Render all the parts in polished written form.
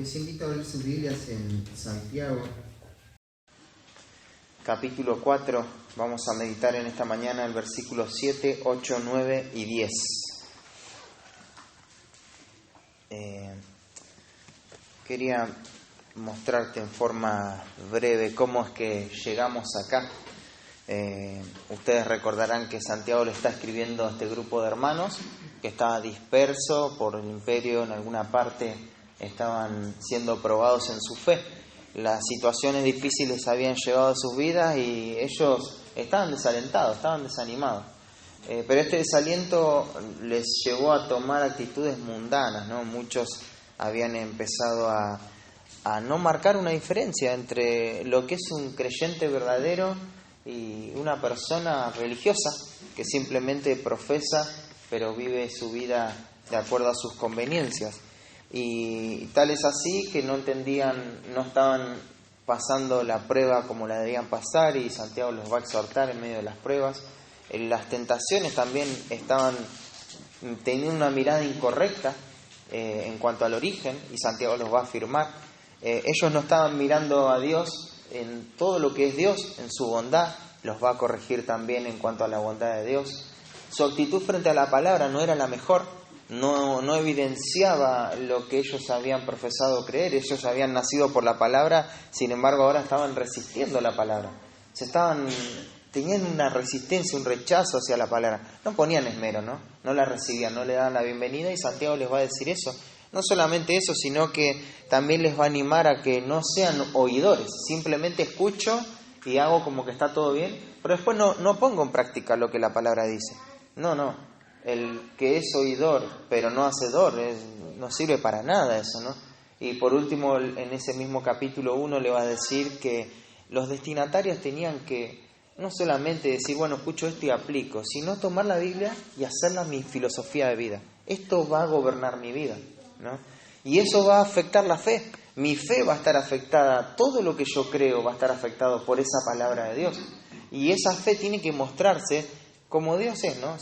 Les invito a abrir sus Biblias en Santiago. Capítulo 4, vamos a meditar en esta mañana el versículo 7, 8, 9 y 10. Quería mostrarte en forma breve cómo es que llegamos acá. Ustedes recordarán que Santiago le está escribiendo a este grupo de hermanos que estaba disperso por el imperio, en alguna parte estaban siendo probados en su fe. Las situaciones difíciles habían llegado a sus vidas y ellos estaban desalentados, estaban desanimados. Pero este desaliento les llevó a tomar actitudes mundanas, ¿no? Muchos habían empezado a no marcar una diferencia entre lo que es un creyente verdadero y una persona religiosa que simplemente profesa pero vive su vida de acuerdo a sus conveniencias. Y tal es así que no entendían, no estaban pasando la prueba como la debían pasar, y Santiago los va a exhortar en medio de las pruebas. Las tentaciones también estaban teniendo una mirada incorrecta en cuanto al origen, y Santiago los va a afirmar. Ellos no estaban mirando a Dios en todo lo que es Dios, en su bondad, los va a corregir también en cuanto a la bondad de Dios. Su actitud frente a la palabra no era la mejor, no evidenciaba lo que ellos habían profesado creer. Ellos habían nacido por la palabra, sin embargo ahora estaban resistiendo la palabra. Tenían una resistencia, un rechazo hacia la palabra. No ponían esmero, no la recibían, no le daban la bienvenida, y Santiago les va a decir eso. No solamente eso, sino que también les va a animar a que no sean oidores. Simplemente escucho y hago como que está todo bien, pero después no pongo en práctica lo que la palabra dice. No. El que es oidor pero no hacedor, no sirve para nada eso, ¿no? Y por último, en ese mismo capítulo 1 le va a decir que los destinatarios tenían que no solamente decir, bueno, escucho esto y aplico, sino tomar la Biblia y hacerla mi filosofía de vida. Esto va a gobernar mi vida, ¿no? Y eso va a afectar la fe. Mi fe va a estar afectada, todo lo que yo creo va a estar afectado por esa palabra de Dios. Y esa fe tiene que mostrarse como Dios es, ¿no?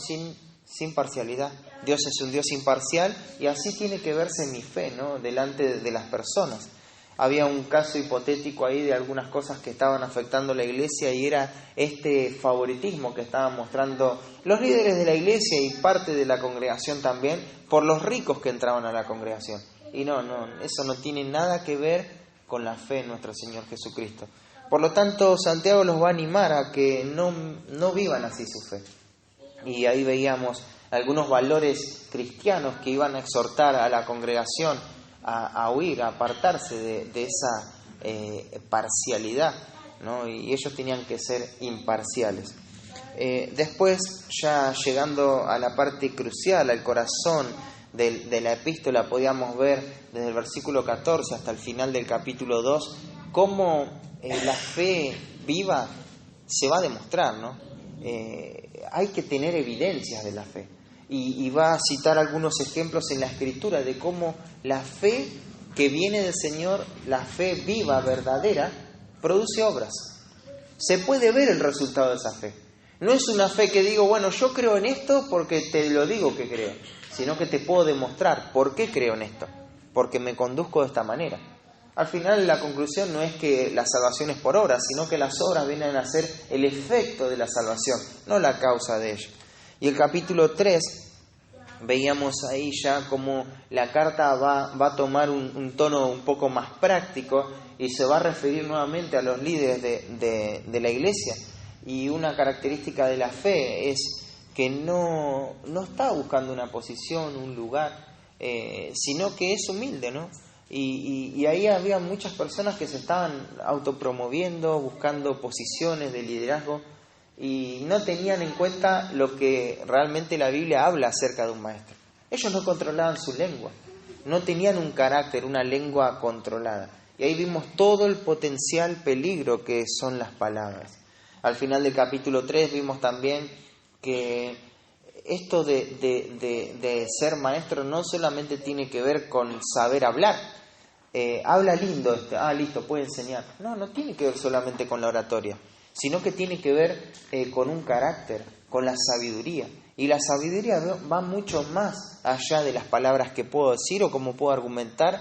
Sin parcialidad. Dios es un Dios imparcial, y así tiene que verse mi fe, ¿no? Delante de las personas. Había un caso hipotético ahí de algunas cosas que estaban afectando la iglesia, y era este favoritismo que estaban mostrando los líderes de la iglesia y parte de la congregación también por los ricos que entraban a la congregación. Y no, eso no tiene nada que ver con la fe en nuestro Señor Jesucristo. Por lo tanto, Santiago los va a animar a que no vivan así su fe. Y ahí veíamos algunos valores cristianos que iban a exhortar a la congregación a huir, a apartarse de esa parcialidad, ¿no? Y ellos tenían que ser imparciales. Después, ya llegando a la parte crucial, al corazón de la epístola, podíamos ver desde el versículo 14 hasta el final del capítulo 2 cómo la fe viva se va a demostrar, ¿no? Hay que tener evidencias de la fe, y va a citar algunos ejemplos en la Escritura de cómo la fe que viene del Señor, la fe viva, verdadera, produce obras. Se puede ver el resultado de esa fe. No es una fe que digo, bueno, yo creo en esto porque te lo digo que creo, sino que te puedo demostrar por qué creo en esto, porque me conduzco de esta manera. Al final, la conclusión no es que la salvación es por obras, sino que las obras vienen a ser el efecto de la salvación, no la causa de ello. Y el capítulo 3, veíamos ahí ya como la carta va a tomar un tono un poco más práctico, y se va a referir nuevamente a los líderes de la iglesia. Y una característica de la fe es que no está buscando una posición, un lugar, sino que es humilde, ¿no? Y ahí había muchas personas que se estaban autopromoviendo, buscando posiciones de liderazgo, y no tenían en cuenta lo que realmente la Biblia habla acerca de un maestro. Ellos no controlaban su lengua, no tenían un carácter, una lengua controlada. Y ahí vimos todo el potencial peligro que son las palabras. Al final del capítulo 3 vimos también que esto de ser maestro no solamente tiene que ver con saber hablar. Habla lindo, listo, puede enseñar. No tiene que ver solamente con la oratoria, sino que tiene que ver con un carácter, con la sabiduría. Y la sabiduría va mucho más allá de las palabras que puedo decir o cómo puedo argumentar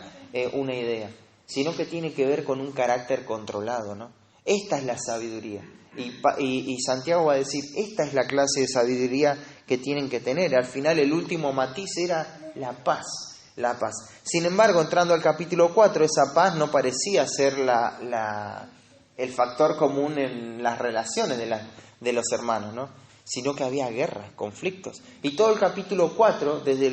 una idea, sino que tiene que ver con un carácter controlado, ¿no? Esta es la sabiduría. Y Santiago va a decir, esta es la clase de sabiduría que tienen que tener. Al final el último matiz era la paz. La paz. Sin embargo, entrando al capítulo 4, esa paz no parecía ser el factor común en las relaciones de los hermanos, ¿no? Sino que había guerras, conflictos. Y todo el capítulo 4, desde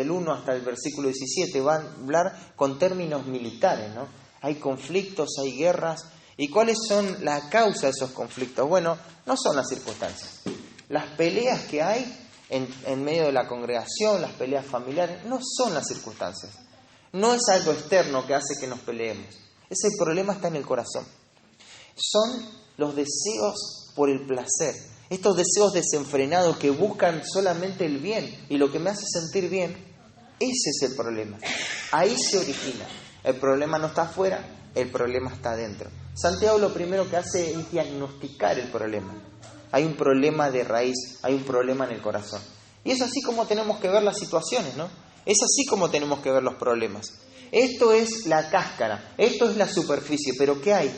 el 1 hasta el versículo 17, va a hablar con términos militares, ¿no? Hay conflictos, hay guerras. ¿Y cuáles son la causa de esos conflictos? Bueno, no son las circunstancias. Las peleas que hay en medio de la congregación, las peleas familiares, no son las circunstancias. No es algo externo que hace que nos peleemos. Ese problema está en el corazón. Son los deseos por el placer. Estos deseos desenfrenados que buscan solamente el bien y lo que me hace sentir bien, ese es el problema. Ahí se origina. El problema no está afuera, el problema está adentro. Santiago lo primero que hace es diagnosticar el problema. Hay un problema de raíz, hay un problema en el corazón. Y es así como tenemos que ver las situaciones, ¿no? Es así como tenemos que ver los problemas. Esto es la cáscara, esto es la superficie, pero ¿qué hay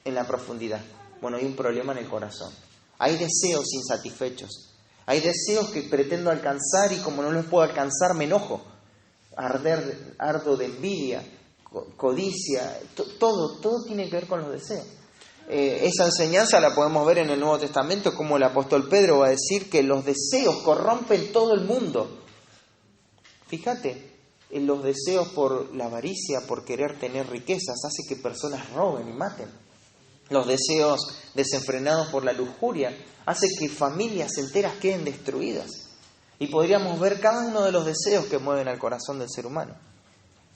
en la profundidad? Bueno, hay un problema en el corazón. Hay deseos insatisfechos. Hay deseos que pretendo alcanzar y como no los puedo alcanzar me enojo. Ardo de envidia, codicia, todo tiene que ver con los deseos. Esa enseñanza la podemos ver en el Nuevo Testamento, como el apóstol Pedro va a decir que los deseos corrompen todo el mundo. Fíjate, en los deseos por la avaricia, por querer tener riquezas, hace que personas roben y maten. Los deseos desenfrenados por la lujuria hace que familias enteras queden destruidas. Y podríamos ver cada uno de los deseos que mueven al corazón del ser humano.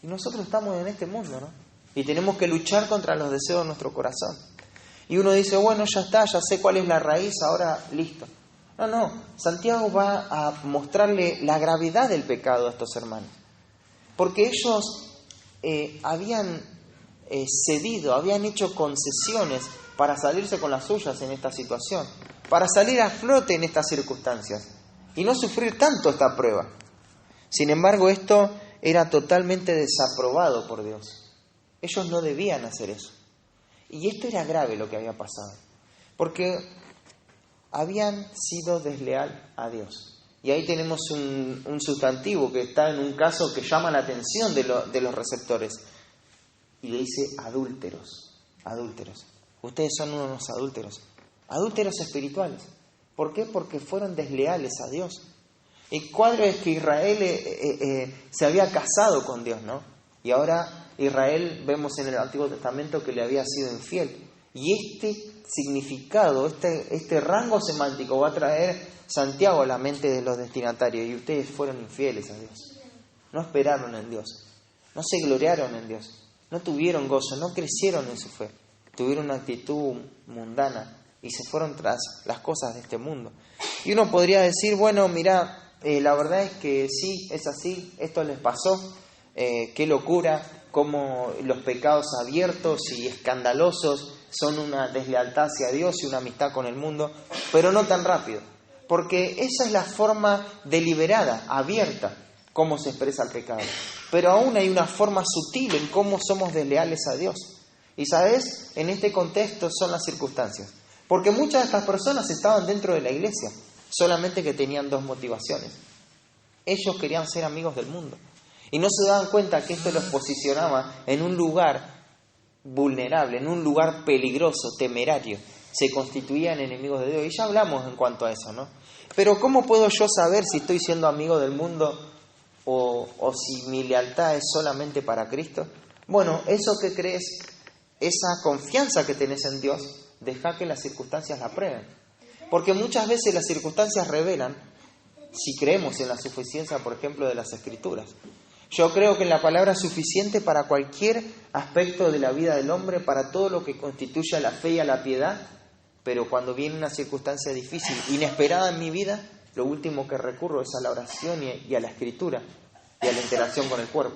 Y nosotros estamos en este mundo, ¿no? Y tenemos que luchar contra los deseos de nuestro corazón. Y uno dice, bueno, ya está, ya sé cuál es la raíz, ahora listo. No, Santiago va a mostrarle la gravedad del pecado a estos hermanos. Porque ellos habían cedido, habían hecho concesiones para salirse con las suyas en esta situación, para salir a flote en estas circunstancias y no sufrir tanto esta prueba. Sin embargo, esto era totalmente desaprobado por Dios. Ellos no debían hacer eso. Y esto era grave lo que había pasado, porque habían sido desleal a Dios. Y ahí tenemos un sustantivo que está en un caso que llama la atención de los receptores. Y le dice adúlteros. Ustedes son unos adúlteros. Adúlteros espirituales. ¿Por qué? Porque fueron desleales a Dios. El cuadro es que Israel se había casado con Dios, ¿no? Y ahora Israel vemos en el Antiguo Testamento que le había sido infiel. Y este significado, este rango semántico va a traer Santiago a la mente de los destinatarios. Y ustedes fueron infieles a Dios. No esperaron en Dios. No se gloriaron en Dios. No tuvieron gozo, no crecieron en su fe. Tuvieron una actitud mundana y se fueron tras las cosas de este mundo. Y uno podría decir, bueno, mira, la verdad es que sí, es así, esto les pasó, qué locura, cómo los pecados abiertos y escandalosos son una deslealtad hacia Dios y una amistad con el mundo, pero no tan rápido, porque esa es la forma deliberada, abierta, cómo se expresa el pecado. Pero aún hay una forma sutil en cómo somos desleales a Dios. Y ¿sabes? En este contexto son las circunstancias. Porque muchas de estas personas estaban dentro de la iglesia, solamente que tenían dos motivaciones. Ellos querían ser amigos del mundo. Y no se daban cuenta que esto los posicionaba en un lugar vulnerable, en un lugar peligroso, temerario. Se constituían enemigos de Dios. Y ya hablamos en cuanto a eso, ¿no? Pero ¿cómo puedo yo saber si estoy siendo amigo del mundo o si mi lealtad es solamente para Cristo? Bueno, eso que crees, esa confianza que tenés en Dios, deja que las circunstancias la prueben. Porque muchas veces las circunstancias revelan si creemos en la suficiencia, por ejemplo, de las Escrituras. Yo creo que en la palabra es suficiente para cualquier aspecto de la vida del hombre, para todo lo que constituye a la fe y a la piedad, pero cuando viene una circunstancia difícil, inesperada en mi vida, lo último que recurro es a la oración y a la escritura y a la interacción con el cuerpo.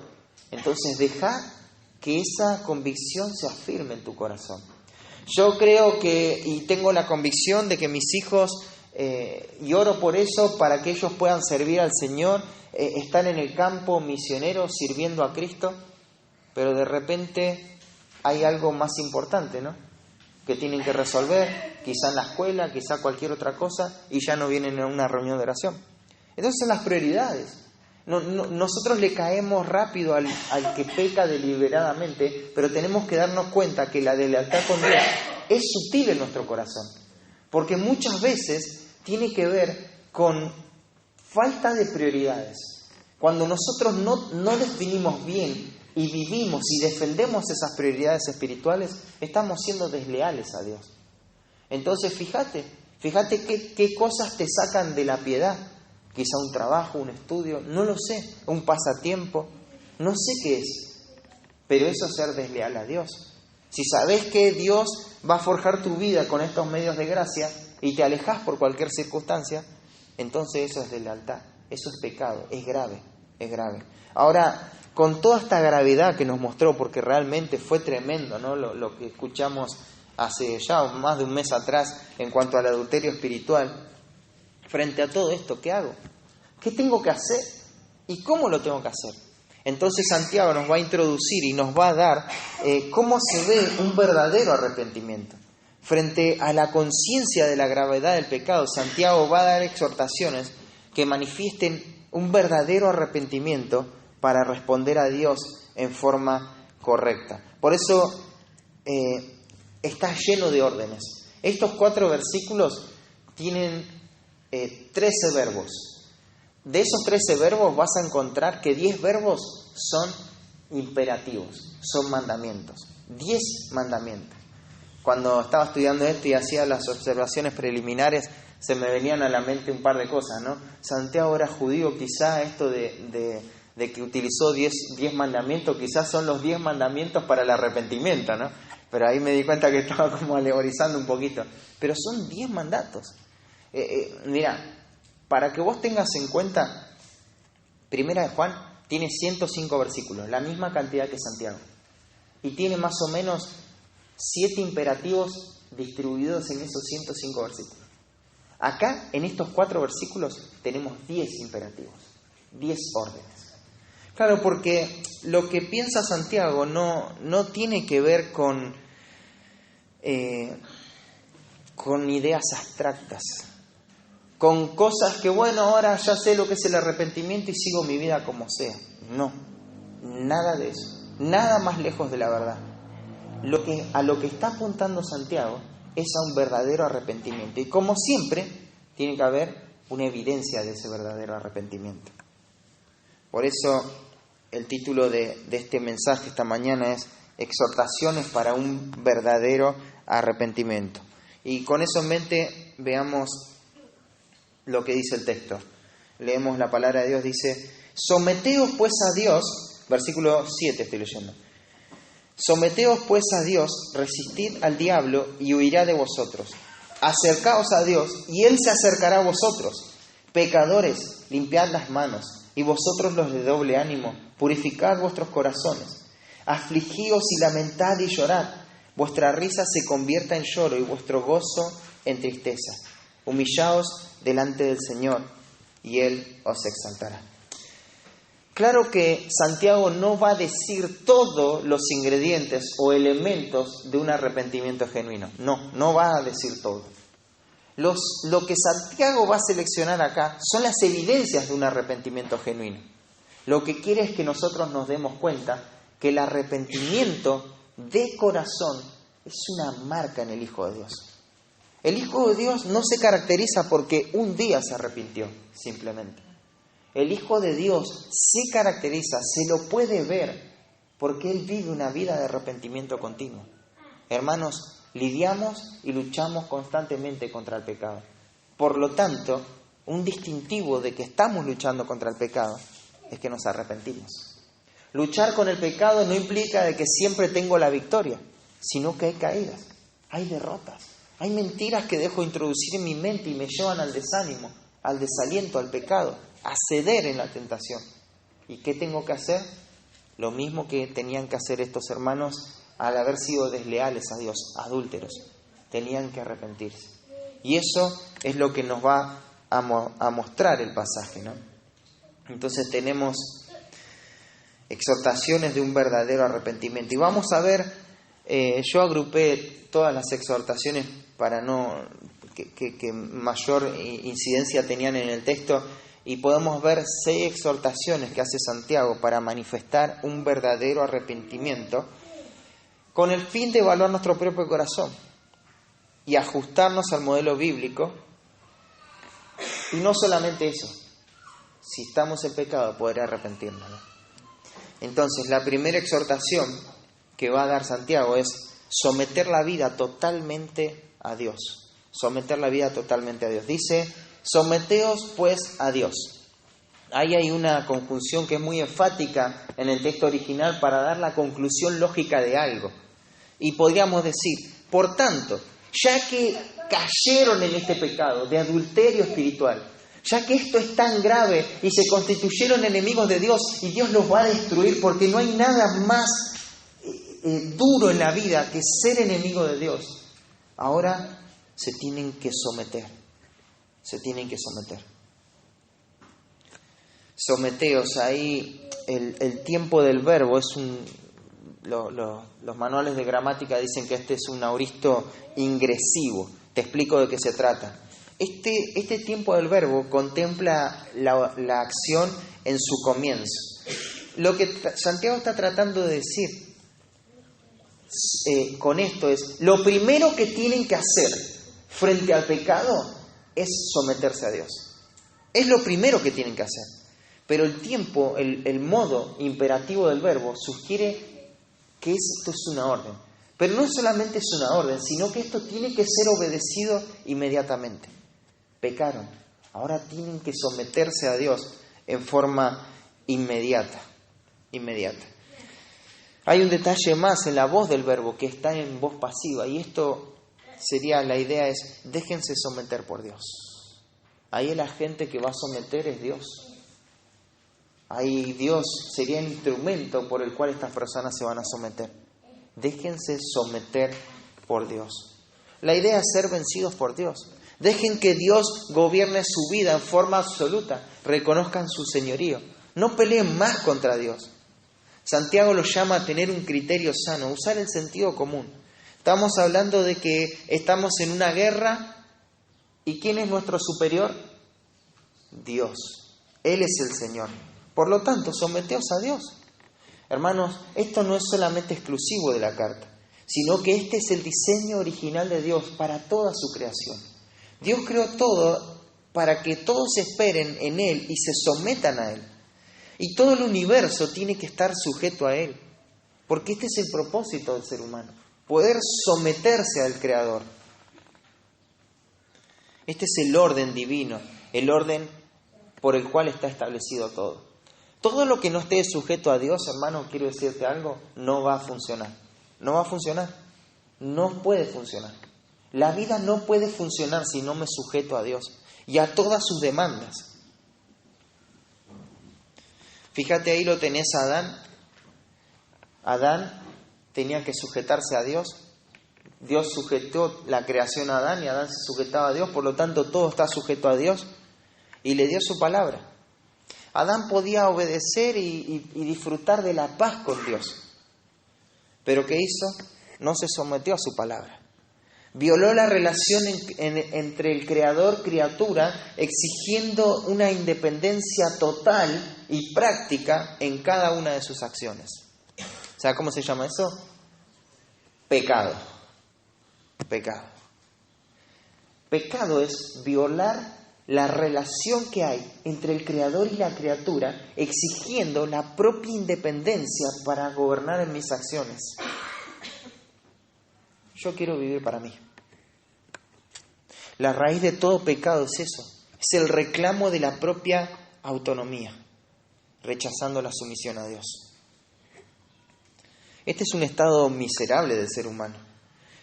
Entonces deja que esa convicción se afirme en tu corazón. Yo creo que, y tengo la convicción de que mis hijos, y oro por eso, para que ellos puedan servir al Señor, están en el campo misioneros sirviendo a Cristo. pero de repente hay algo más importante, ¿no? Que tienen que resolver, quizá en la escuela, quizá cualquier otra cosa, y ya no vienen a una reunión de oración. Entonces son las prioridades. Nosotros le caemos rápido al que peca deliberadamente, pero tenemos que darnos cuenta que la lealtad con Dios es sutil en nuestro corazón, porque muchas veces tiene que ver con falta de prioridades. Cuando nosotros no definimos bien y vivimos y defendemos esas prioridades espirituales, estamos siendo desleales a Dios. Entonces fíjate qué cosas te sacan de la piedad. Quizá un trabajo, un estudio, no lo sé, un pasatiempo, no sé qué es, pero eso es ser desleal a Dios. Si sabes que Dios va a forjar tu vida con estos medios de gracia y te alejas por cualquier circunstancia, entonces eso es deslealtad, eso es pecado, es grave, es grave. Ahora, con toda esta gravedad que nos mostró, porque realmente fue tremendo, ¿no? Lo que escuchamos hace ya más de un mes atrás en cuanto al adulterio espiritual. Frente a todo esto, ¿qué hago? ¿Qué tengo que hacer? ¿Y cómo lo tengo que hacer? Entonces Santiago nos va a introducir y nos va a dar cómo se ve un verdadero arrepentimiento. Frente a la conciencia de la gravedad del pecado, Santiago va a dar exhortaciones que manifiesten un verdadero arrepentimiento para responder a Dios en forma correcta. Por eso está lleno de órdenes. Estos 4 versículos tienen 13 verbos. De esos 13 verbos vas a encontrar que 10 verbos son imperativos, son mandamientos. 10 mandamientos. Cuando estaba estudiando esto y hacía las observaciones preliminares, se me venían a la mente un par de cosas, ¿no? Santiago era judío, quizá esto de que utilizó 10 mandamientos, quizás son los 10 mandamientos para el arrepentimiento, ¿no? Pero ahí me di cuenta que estaba como alegorizando un poquito. Pero son 10 mandatos. Mira, para que vos tengas en cuenta, Primera de Juan tiene 105 versículos, la misma cantidad que Santiago, y tiene más o menos 7 imperativos distribuidos en esos 105 versículos. Acá, en estos 4 versículos, tenemos 10 imperativos, 10 órdenes. Claro, porque lo que piensa Santiago no tiene que ver con ideas abstractas, con cosas que, bueno, ahora ya sé lo que es el arrepentimiento y sigo mi vida como sea. No, nada de eso, nada más lejos de la verdad. A lo que está apuntando Santiago es a un verdadero arrepentimiento. Y como siempre, tiene que haber una evidencia de ese verdadero arrepentimiento. Por eso el título de este mensaje esta mañana es Exhortaciones para un verdadero arrepentimiento. Y con eso en mente veamos lo que dice el texto. Leemos la palabra de Dios, dice: someteos pues a Dios, versículo 7 estoy leyendo. Someteos pues a Dios, resistid al diablo y huirá de vosotros. Acercaos a Dios y Él se acercará a vosotros. Pecadores, limpiad las manos, y vosotros los de doble ánimo, purificad vuestros corazones. Afligíos y lamentad y llorad. Vuestra risa se convierta en lloro y vuestro gozo en tristeza. Humillaos delante del Señor y Él os exaltará. Claro que Santiago no va a decir todos los ingredientes o elementos de un arrepentimiento genuino. No va a decir todo. Lo que Santiago va a seleccionar acá son las evidencias de un arrepentimiento genuino. Lo que quiere es que nosotros nos demos cuenta que el arrepentimiento de corazón es una marca en el Hijo de Dios. El Hijo de Dios no se caracteriza porque un día se arrepintió, simplemente. El Hijo de Dios se caracteriza, se lo puede ver, porque Él vive una vida de arrepentimiento continuo. Hermanos, lidiamos y luchamos constantemente contra el pecado. Por lo tanto, un distintivo de que estamos luchando contra el pecado es que nos arrepentimos. Luchar con el pecado no implica de que siempre tengo la victoria, sino que hay caídas, hay derrotas, hay mentiras que dejo introducir en mi mente y me llevan al desánimo, al desaliento, al pecado, a ceder en la tentación. ¿Y qué tengo que hacer? Lo mismo que tenían que hacer estos hermanos al haber sido desleales a Dios, adúlteros. Tenían que arrepentirse. Y eso es lo que nos va a mostrar el pasaje, ¿no? Entonces tenemos exhortaciones de un verdadero arrepentimiento. Y vamos a ver, yo agrupé todas las exhortaciones para que mayor incidencia tenían en el texto, y podemos ver 6 exhortaciones que hace Santiago para manifestar un verdadero arrepentimiento, con el fin de evaluar nuestro propio corazón y ajustarnos al modelo bíblico. Y no solamente eso, si estamos en pecado, poder arrepentirnos, ¿no? Entonces, la primera exhortación que va a dar Santiago es someter la vida totalmente a Dios. Someter la vida totalmente a Dios. Dice, someteos pues a Dios. Ahí hay una conjunción que es muy enfática en el texto original para dar la conclusión lógica de algo. Y podríamos decir, por tanto, ya que cayeron en este pecado de adulterio espiritual, ya que esto es tan grave y se constituyeron enemigos de Dios y Dios los va a destruir, porque no hay nada más duro en la vida que ser enemigo de Dios, ahora se tienen que someter. Se tienen que someter. Someteos, ahí el tiempo del verbo es los manuales de gramática dicen que este es un aoristo ingresivo. Te explico de qué se trata. Este tiempo del verbo contempla la acción en su comienzo. Lo que Santiago está tratando de decir con esto es, lo primero que tienen que hacer frente al pecado es someterse a Dios. Es lo primero que tienen que hacer. Pero el tiempo, el modo imperativo del verbo sugiere que esto es una orden. Pero no solamente es una orden, sino que esto tiene que ser obedecido inmediatamente. Pecaron. Ahora tienen que someterse a Dios en forma inmediata. Hay un detalle más en la voz del verbo que está en voz pasiva, y esto sería, la idea es, déjense someter por Dios. Ahí el agente que va a someter es Dios. Ahí Dios sería el instrumento por el cual estas personas se van a someter. Déjense someter por Dios. La idea es ser vencidos por Dios. Dejen que Dios gobierne su vida en forma absoluta. Reconozcan su señorío. No peleen más contra Dios. Santiago los llama a tener un criterio sano, usar el sentido común. Estamos hablando de que estamos en una guerra, ¿y quién es nuestro superior? Dios. Él es el Señor. Por lo tanto, someteos a Dios. Hermanos, esto no es solamente exclusivo de la carta, sino que este es el diseño original de Dios para toda su creación. Dios creó todo para que todos esperen en Él y se sometan a Él. Y todo el universo tiene que estar sujeto a Él, porque este es el propósito del ser humano, poder someterse al Creador. Este es el orden divino, el orden por el cual está establecido todo. Todo lo que no esté sujeto a Dios, hermano, quiero decirte algo, no va a funcionar. No va a funcionar. No puede funcionar. La vida no puede funcionar si no me sujeto a Dios y a todas sus demandas. Fíjate, ahí lo tenés a Adán. Adán tenía que sujetarse a Dios. Dios sujetó la creación a Adán y Adán se sujetaba a Dios, por lo tanto todo está sujeto a Dios y le dio su palabra. Adán podía obedecer y disfrutar de la paz con Dios. Pero ¿qué hizo? No se sometió a su palabra. Violó la relación entre el creador-criatura, exigiendo una independencia total y práctica en cada una de sus acciones. ¿Sabe cómo se llama eso? Pecado. Pecado. Pecado es violar la relación que hay entre el creador y la criatura, exigiendo la propia independencia para gobernar en mis acciones. Yo quiero vivir para mí. La raíz de todo pecado es eso, es el reclamo de la propia autonomía, rechazando la sumisión a Dios. Este es un estado miserable del ser humano.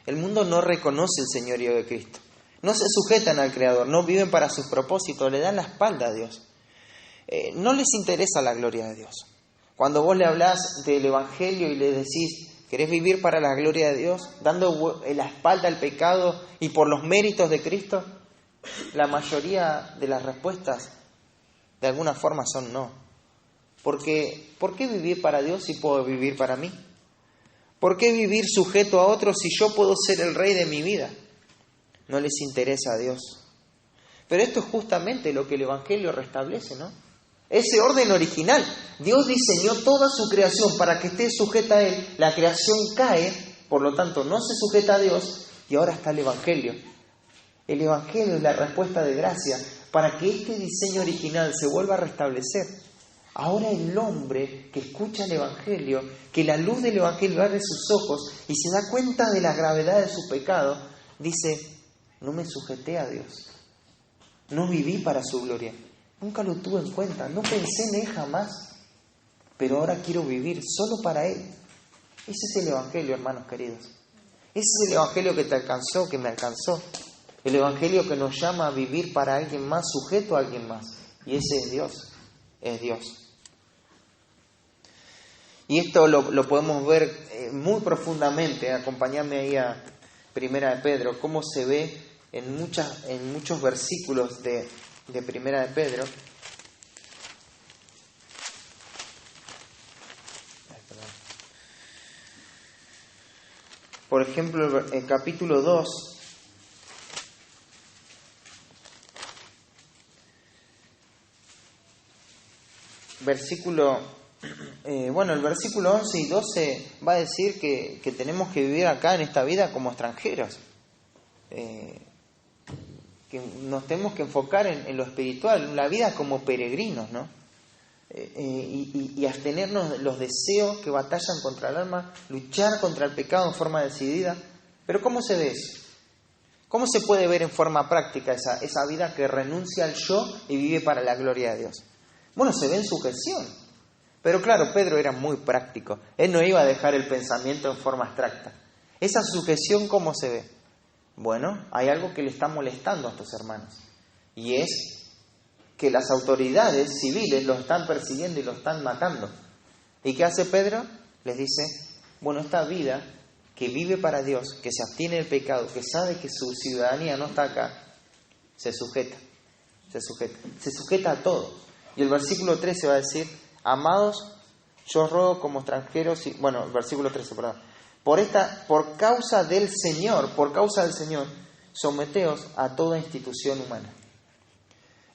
El mundo no reconoce el señorío de Cristo. No se sujetan al Creador, no viven para sus propósitos, le dan la espalda a Dios. No les interesa la gloria de Dios. Cuando vos le hablás del Evangelio y le decís, ¿querés vivir para la gloria de Dios? Dando la espalda al pecado y por los méritos de Cristo, la mayoría de las respuestas de alguna forma son no. Porque, ¿por qué vivir para Dios si puedo vivir para mí? ¿Por qué vivir sujeto a otros si yo puedo ser el rey de mi vida? No les interesa a Dios. Pero esto es justamente lo que el Evangelio restablece, ¿no? Ese orden original. Dios diseñó toda su creación para que esté sujeta a Él. La creación cae, por lo tanto no se sujeta a Dios, y ahora está el Evangelio. El Evangelio es la respuesta de gracia para que este diseño original se vuelva a restablecer. Ahora el hombre que escucha el Evangelio, que la luz del Evangelio abre sus ojos y se da cuenta de la gravedad de su pecado, dice: no me sujeté a Dios, no viví para su gloria, nunca lo tuve en cuenta, no pensé en Él jamás, pero ahora quiero vivir solo para Él. Ese es el Evangelio, hermanos queridos. Ese es el Evangelio que te alcanzó, que me alcanzó. El Evangelio que nos llama a vivir para alguien más, sujeto a alguien más. Y ese es Dios, es Dios. Y esto lo podemos ver muy profundamente. Acompáñame ahí a Primera de Pedro, cómo se ve en muchos versículos de Primera de Pedro. Por ejemplo, el capítulo 2, el versículo 11 y 12 va a decir que tenemos que vivir acá en esta vida como extranjeros, que nos tenemos que enfocar en lo espiritual, en la vida como peregrinos, ¿no? Y abstenernos los deseos que batallan contra el alma, luchar contra el pecado en forma decidida. Pero ¿cómo se ve eso? ¿Cómo se puede ver en forma práctica esa vida que renuncia al yo y vive para la gloria de Dios? Bueno, se ve en sujeción. Pero claro, Pedro era muy práctico. Él no iba a dejar el pensamiento en forma abstracta. ¿Esa sujeción cómo se ve? Bueno, hay algo que le está molestando a estos hermanos. Y es que las autoridades civiles los están persiguiendo y los están matando. ¿Y qué hace Pedro? Les dice: bueno, esta vida que vive para Dios, que se abstiene del pecado, que sabe que su ciudadanía no está acá, se sujeta a todo. Y el versículo 13 va a decir: amados, yo os ruego como extranjeros, versículo 13, perdón, por causa del Señor, someteos a toda institución humana.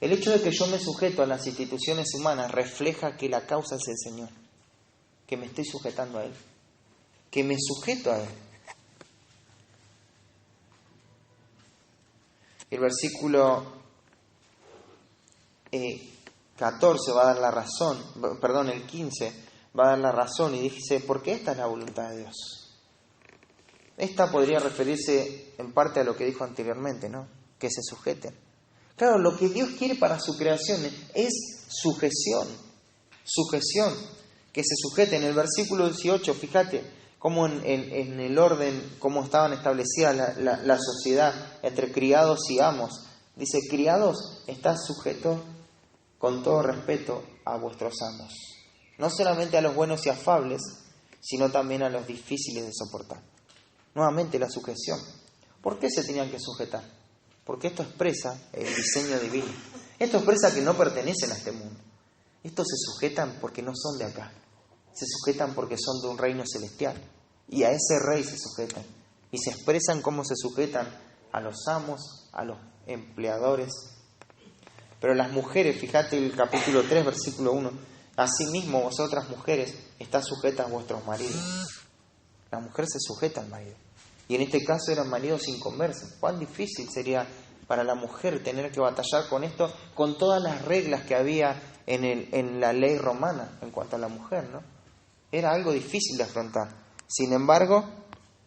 El hecho de que yo me sujeto a las instituciones humanas refleja que la causa es el Señor, que me estoy sujetando a Él, que me sujeto a Él. El versículo 14 va a dar la razón, el 15 va a dar la razón y dice: porque esta es la voluntad de Dios. Esta podría referirse en parte a lo que dijo anteriormente, ¿no? Que se sujeten. Claro, lo que Dios quiere para su creación es sujeción, que se sujeten. En el versículo 18, fíjate cómo en el orden, cómo estaban establecidas la sociedad entre criados y amos. Dice: criados, estad sujetos con todo respeto a vuestros amos. No solamente a los buenos y afables, sino también a los difíciles de soportar. Nuevamente la sujeción. ¿Por qué se tenían que sujetar? Porque esto expresa el diseño divino. Esto expresa que no pertenecen a este mundo. Estos se sujetan porque no son de acá. Se sujetan porque son de un reino celestial. Y a ese rey se sujetan. Y se expresan cómo se sujetan a los amos, a los empleadores. Pero las mujeres, fíjate el capítulo 3, versículo 1. Asimismo, vosotras mujeres, estad sujetas a vuestros maridos. La mujer se sujeta al marido. Y en este caso eran maridos inconversos. ¿Cuán difícil sería para la mujer tener que batallar con esto, con todas las reglas que había en la ley romana en cuanto a la mujer, ¿no? Era algo difícil de afrontar. Sin embargo,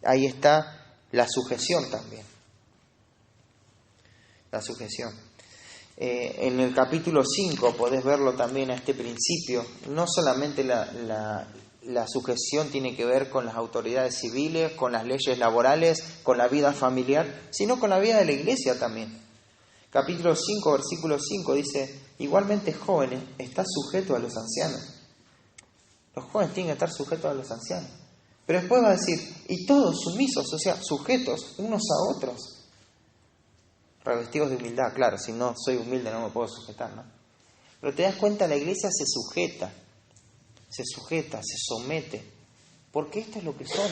ahí está la sujeción también. La sujeción. En el capítulo 5 podés verlo también a este principio. No solamente la sujeción tiene que ver con las autoridades civiles, con las leyes laborales, con la vida familiar, sino con la vida de la iglesia también. Capítulo 5, versículo 5 dice: igualmente jóvenes, está sujeto a los ancianos. Los jóvenes tienen que estar sujetos a los ancianos. Pero después va a decir: y todos sumisos, o sea, sujetos unos a otros. Revestidos de humildad, claro, si no soy humilde no me puedo sujetar, ¿no? Pero te das cuenta, la iglesia se sujeta se sujeta, se somete, porque esto es lo que somos.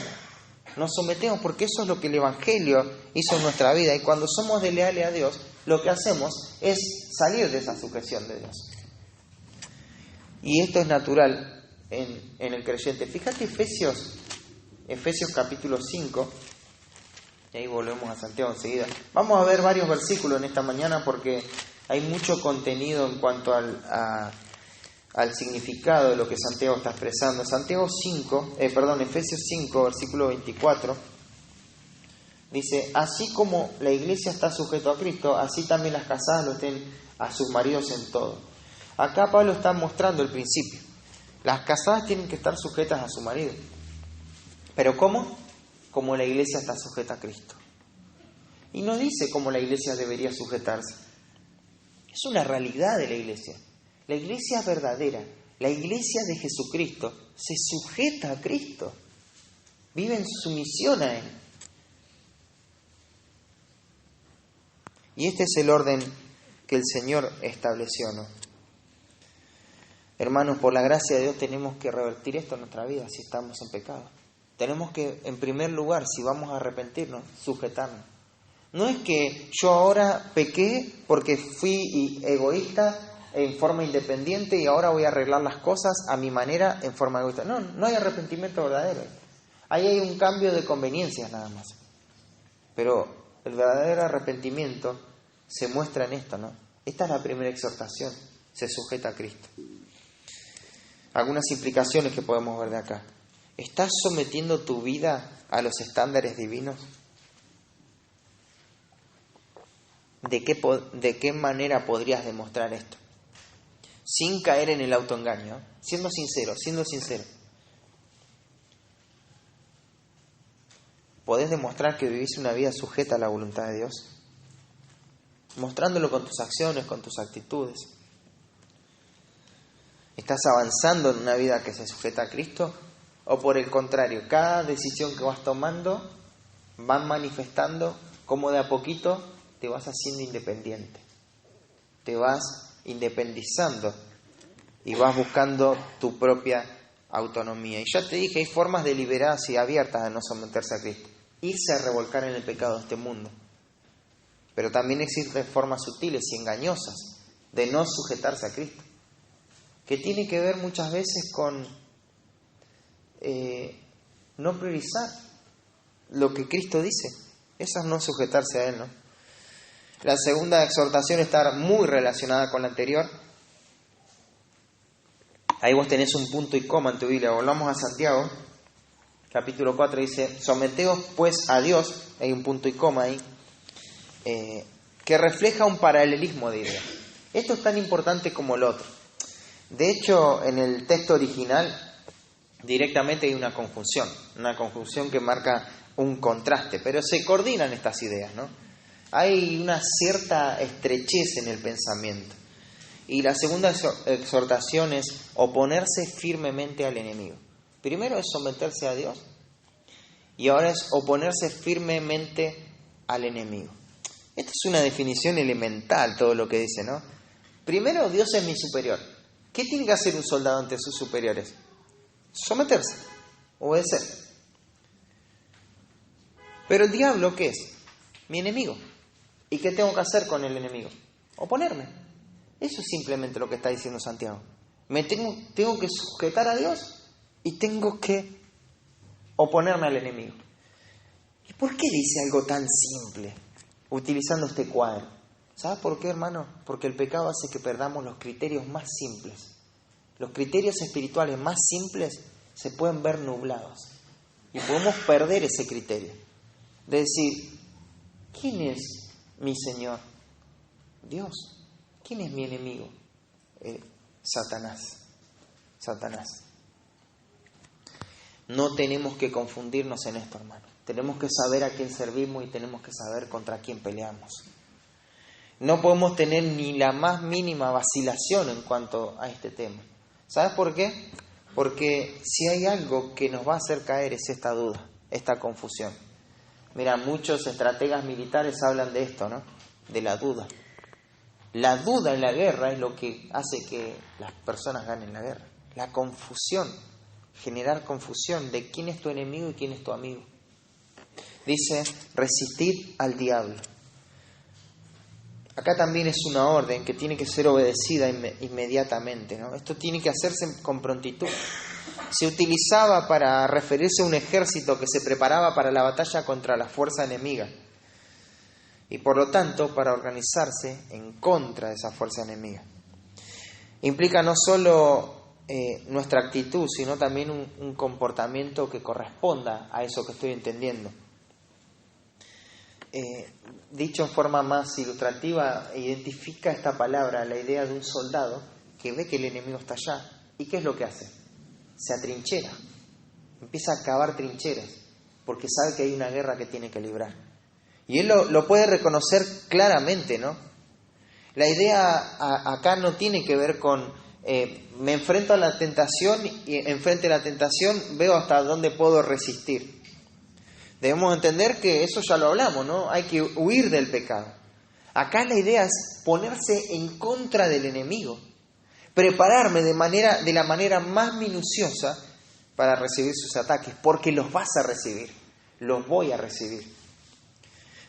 Nos sometemos porque eso es lo que el Evangelio hizo en nuestra vida. Y cuando somos desleales a Dios, lo que hacemos es salir de esa sujeción de Dios. Y esto es natural en el creyente. Fíjate Efesios capítulo 5, y ahí volvemos a Santiago enseguida. Vamos a ver varios versículos en esta mañana porque hay mucho contenido en cuanto al significado de lo que Santiago está expresando. Efesios 5, versículo 24, dice: así como la iglesia está sujeta a Cristo, así también las casadas lo estén a sus maridos en todo. Acá Pablo está mostrando el principio. Las casadas tienen que estar sujetas a su marido. ¿Pero cómo? Como la iglesia está sujeta a Cristo. Y no dice cómo la iglesia debería sujetarse. Es una realidad de la iglesia. La iglesia verdadera, la iglesia de Jesucristo, se sujeta a Cristo. Vive en sumisión a Él. Y este es el orden que el Señor estableció, ¿no? Hermanos, por la gracia de Dios tenemos que revertir esto en nuestra vida si estamos en pecado. Tenemos que, en primer lugar, si vamos a arrepentirnos, sujetarnos. No es que yo ahora pequé porque fui egoísta en forma independiente y ahora voy a arreglar las cosas a mi manera en forma egoísta. No hay arrepentimiento verdadero. Ahí hay un cambio de conveniencias nada más. Pero el verdadero arrepentimiento se muestra en esto, ¿no? Esta es la primera exhortación. Se sujeta a Cristo. Algunas implicaciones que podemos ver de acá. ¿Estás sometiendo tu vida a los estándares divinos? ¿De qué manera podrías demostrar esto? Sin caer en el autoengaño, siendo sincero. ¿Podés demostrar que vivís una vida sujeta a la voluntad de Dios? Mostrándolo con tus acciones, con tus actitudes. ¿Estás avanzando en una vida que se sujeta a Cristo? ¿O por el contrario, cada decisión que vas tomando van manifestando cómo de a poquito te vas haciendo independiente? Te vas independizando y vas buscando tu propia autonomía. Y ya te dije, hay formas deliberadas y abiertas de no someterse a Cristo. Irse a revolcar en el pecado de este mundo. Pero también existen formas sutiles y engañosas de no sujetarse a Cristo, que tiene que ver muchas veces con no priorizar lo que Cristo dice. Eso es no sujetarse a Él, ¿no? La segunda exhortación está muy relacionada con la anterior. Ahí vos tenés un punto y coma en tu Biblia. Volvamos a Santiago, capítulo 4, dice: someteos pues a Dios, hay un punto y coma ahí, que refleja un paralelismo de ideas. Esto es tan importante como el otro. De hecho, en el texto original directamente hay una conjunción que marca un contraste, pero se coordinan estas ideas, ¿no? Hay una cierta estrechez en el pensamiento. Y la segunda exhortación es oponerse firmemente al enemigo. Primero es someterse a Dios y ahora es oponerse firmemente al enemigo. Esta es una definición elemental, todo lo que dice, ¿no? Primero, Dios es mi superior. ¿Qué tiene que hacer un soldado ante sus superiores? Someterse, obedecer. Pero el diablo, ¿qué es? Mi enemigo. ¿Y qué tengo que hacer con el enemigo? Oponerme. Eso es simplemente lo que está diciendo Santiago. Me tengo que sujetar a Dios y tengo que oponerme al enemigo. ¿Y por qué dice algo tan simple utilizando este cuadro? ¿Sabes por qué, hermano? Porque el pecado hace que perdamos los criterios más simples. Los criterios espirituales más simples se pueden ver nublados. Y podemos perder ese criterio. De decir, ¿quién es mi Señor? Dios. ¿Quién es mi enemigo? Satanás. No tenemos que confundirnos en esto, hermano. Tenemos que saber a quién servimos y tenemos que saber contra quién peleamos. No podemos tener ni la más mínima vacilación en cuanto a este tema. ¿Sabes por qué? Porque si hay algo que nos va a hacer caer es esta duda, esta confusión. Mira, muchos estrategas militares hablan de esto, ¿no? De la duda. La duda en la guerra es lo que hace que las personas ganen la guerra. la confusión, generar confusión de quién es tu enemigo y quién es tu amigo. Dice, resistid al diablo. Acá también es una orden que tiene que ser obedecida inmediatamente, ¿no? Esto tiene que hacerse con prontitud. Se utilizaba para referirse a un ejército que se preparaba para la batalla contra la fuerza enemiga. Y por lo tanto, para organizarse en contra de esa fuerza enemiga. Implica no solo nuestra actitud, sino también un comportamiento que corresponda a eso que estoy entendiendo. Dicho en forma más ilustrativa, identifica esta palabra la idea de un soldado que ve que el enemigo está allá. ¿Y qué es lo que hace? Se atrinchera, empieza a cavar trincheras, porque sabe que hay una guerra que tiene que librar. Y él lo puede reconocer claramente, ¿no? La idea acá no tiene que ver con me enfrento a la tentación y enfrente a la tentación veo hasta dónde puedo resistir. Debemos entender que eso ya lo hablamos, ¿no? Hay que huir del pecado. Acá la idea es ponerse en contra del enemigo, prepararme de la manera más minuciosa para recibir sus ataques, porque los vas a recibir, los voy a recibir.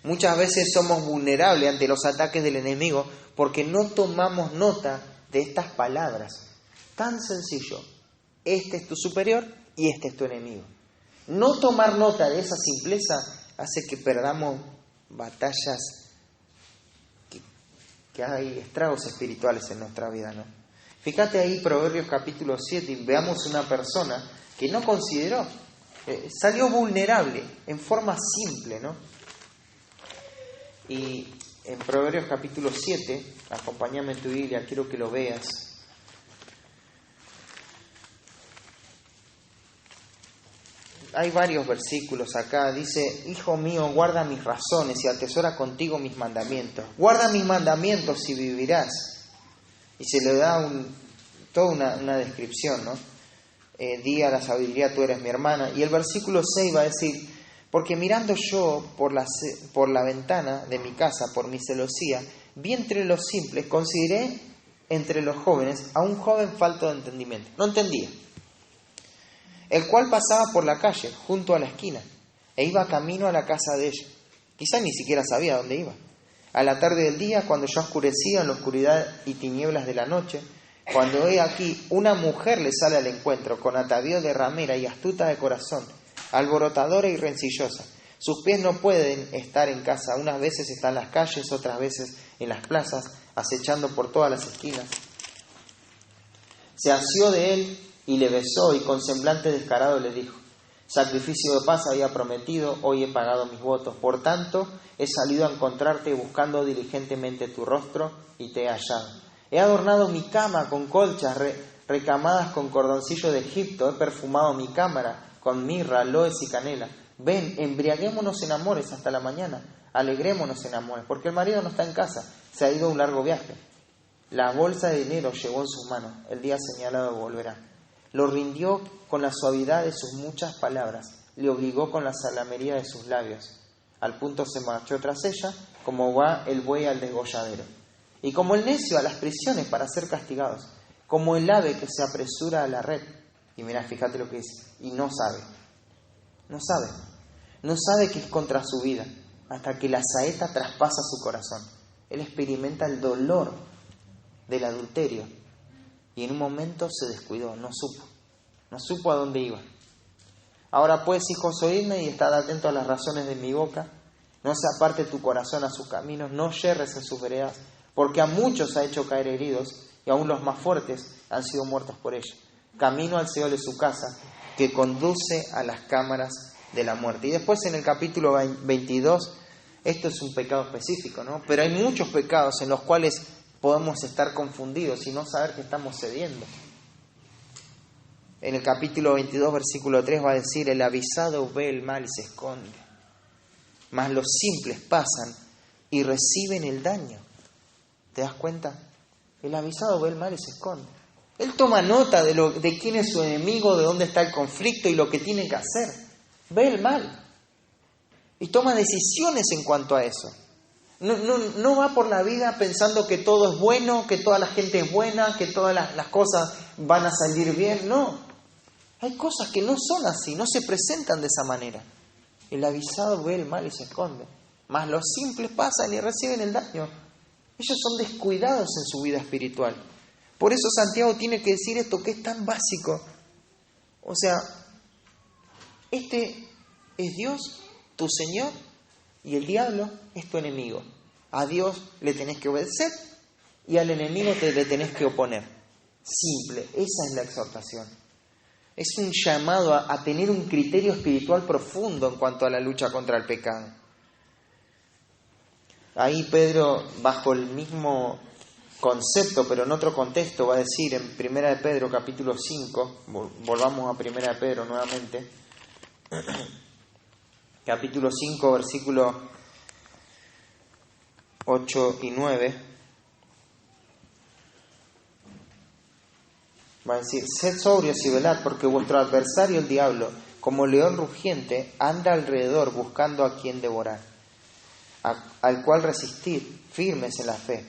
Muchas veces somos vulnerables ante los ataques del enemigo porque no tomamos nota de estas palabras. Tan sencillo, este es tu superior y este es tu enemigo. No tomar nota de esa simpleza hace que perdamos batallas, que hay estragos espirituales en nuestra vida, ¿no? Fíjate ahí Proverbios capítulo 7 y veamos una persona que no consideró, salió vulnerable en forma simple, ¿no? Y en Proverbios capítulo 7, acompáñame en tu Biblia, quiero que lo veas. Hay varios versículos acá. Dice, hijo mío, guarda mis razones y atesora contigo mis mandamientos. Guarda mis mandamientos y vivirás. Y se le da toda una descripción, ¿no? Di a la sabiduría, tú eres mi hermana. Y el versículo 6 va a decir, porque mirando yo por la ventana de mi casa, por mi celosía, vi entre los simples, consideré entre los jóvenes a un joven falto de entendimiento. No entendía. El cual pasaba por la calle, junto a la esquina, e iba camino a la casa de ella. Quizá ni siquiera sabía dónde iba. A la tarde del día, cuando ya oscurecía en la oscuridad y tinieblas de la noche, cuando he aquí una mujer le sale al encuentro, con atavío de ramera y astuta de corazón, alborotadora y rencillosa. Sus pies no pueden estar en casa, unas veces está en las calles, otras veces en las plazas, acechando por todas las esquinas. Se asió de él y le besó, y con semblante descarado le dijo, sacrificio de paz había prometido, hoy he pagado mis votos. Por tanto, he salido a encontrarte buscando diligentemente tu rostro y te he hallado. He adornado mi cama con colchas recamadas con cordoncillo de Egipto, he perfumado mi cámara con mirra, aloes y canela. Ven, embriaguémonos en amores hasta la mañana, alegrémonos en amores, porque el marido no está en casa, se ha ido a un largo viaje. La bolsa de dinero llevó en sus manos, el día señalado volverá. Lo rindió con la suavidad de sus muchas palabras, le obligó con la salamería de sus labios. Al punto se marchó tras ella, como va el buey al desgolladero. Y como el necio a las prisiones para ser castigados, como el ave que se apresura a la red. Y mirá, fíjate lo que dice, y no sabe que es contra su vida, hasta que la saeta traspasa su corazón. Él experimenta el dolor del adulterio, y en un momento se descuidó, no supo a dónde iba. Ahora pues, hijos, oídme y estad atentos a las razones de mi boca. No se aparte tu corazón a sus caminos, no yerres en sus veredas, porque a muchos ha hecho caer heridos, y aún los más fuertes han sido muertos por ella. Camino al Seol de su casa, que conduce a las cámaras de la muerte. Y después en el capítulo 22, esto es un pecado específico, ¿no? Pero hay muchos pecados en los cuales podemos estar confundidos y no saber que estamos cediendo. En el capítulo 22, versículo 3 va a decir, el avisado ve el mal y se esconde, mas los simples pasan y reciben el daño. ¿Te das cuenta? El avisado ve el mal y se esconde. Él toma nota de quién es su enemigo, de dónde está el conflicto y lo que tiene que hacer. Ve el mal y toma decisiones en cuanto a eso. No va por la vida pensando que todo es bueno, que toda la gente es buena, que todas las cosas van a salir bien. No, hay cosas que no son así, no se presentan de esa manera. El avisado ve el mal y se esconde. Mas los simples pasan y reciben el daño. Ellos son descuidados en su vida espiritual. Por eso Santiago tiene que decir esto que es tan básico. O sea, este es Dios, tu Señor, y el diablo es tu enemigo. A Dios le tenés que obedecer y al enemigo le tenés que oponer. Simple, esa es la exhortación. Es un llamado a tener un criterio espiritual profundo en cuanto a la lucha contra el pecado. Ahí Pedro, bajo el mismo concepto, pero en otro contexto, va a decir en 1 de Pedro capítulo 5, volvamos a 1 de Pedro nuevamente, capítulo 5, versículos 8 y 9, va a decir: sed sobrios y velad, porque vuestro adversario el diablo, como león rugiente, anda alrededor buscando a quien devorar, al cual resistid firmes en la fe,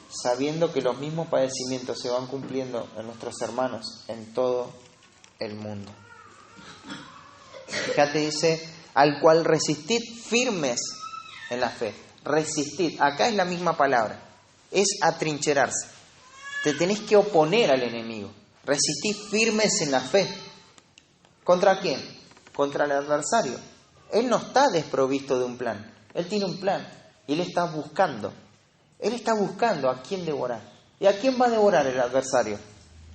sabiendo que los mismos padecimientos se van cumpliendo en nuestros hermanos en todo el mundo. Fíjate, dice, al cual resistid firmes en la fe. Resistid, acá es la misma palabra, es atrincherarse. Te tenés que oponer al enemigo. Resistid firmes en la fe. ¿Contra quién? Contra el adversario. Él no está desprovisto de un plan. Él tiene un plan y él está buscando. Él está buscando a quién devorar. ¿Y a quién va a devorar el adversario?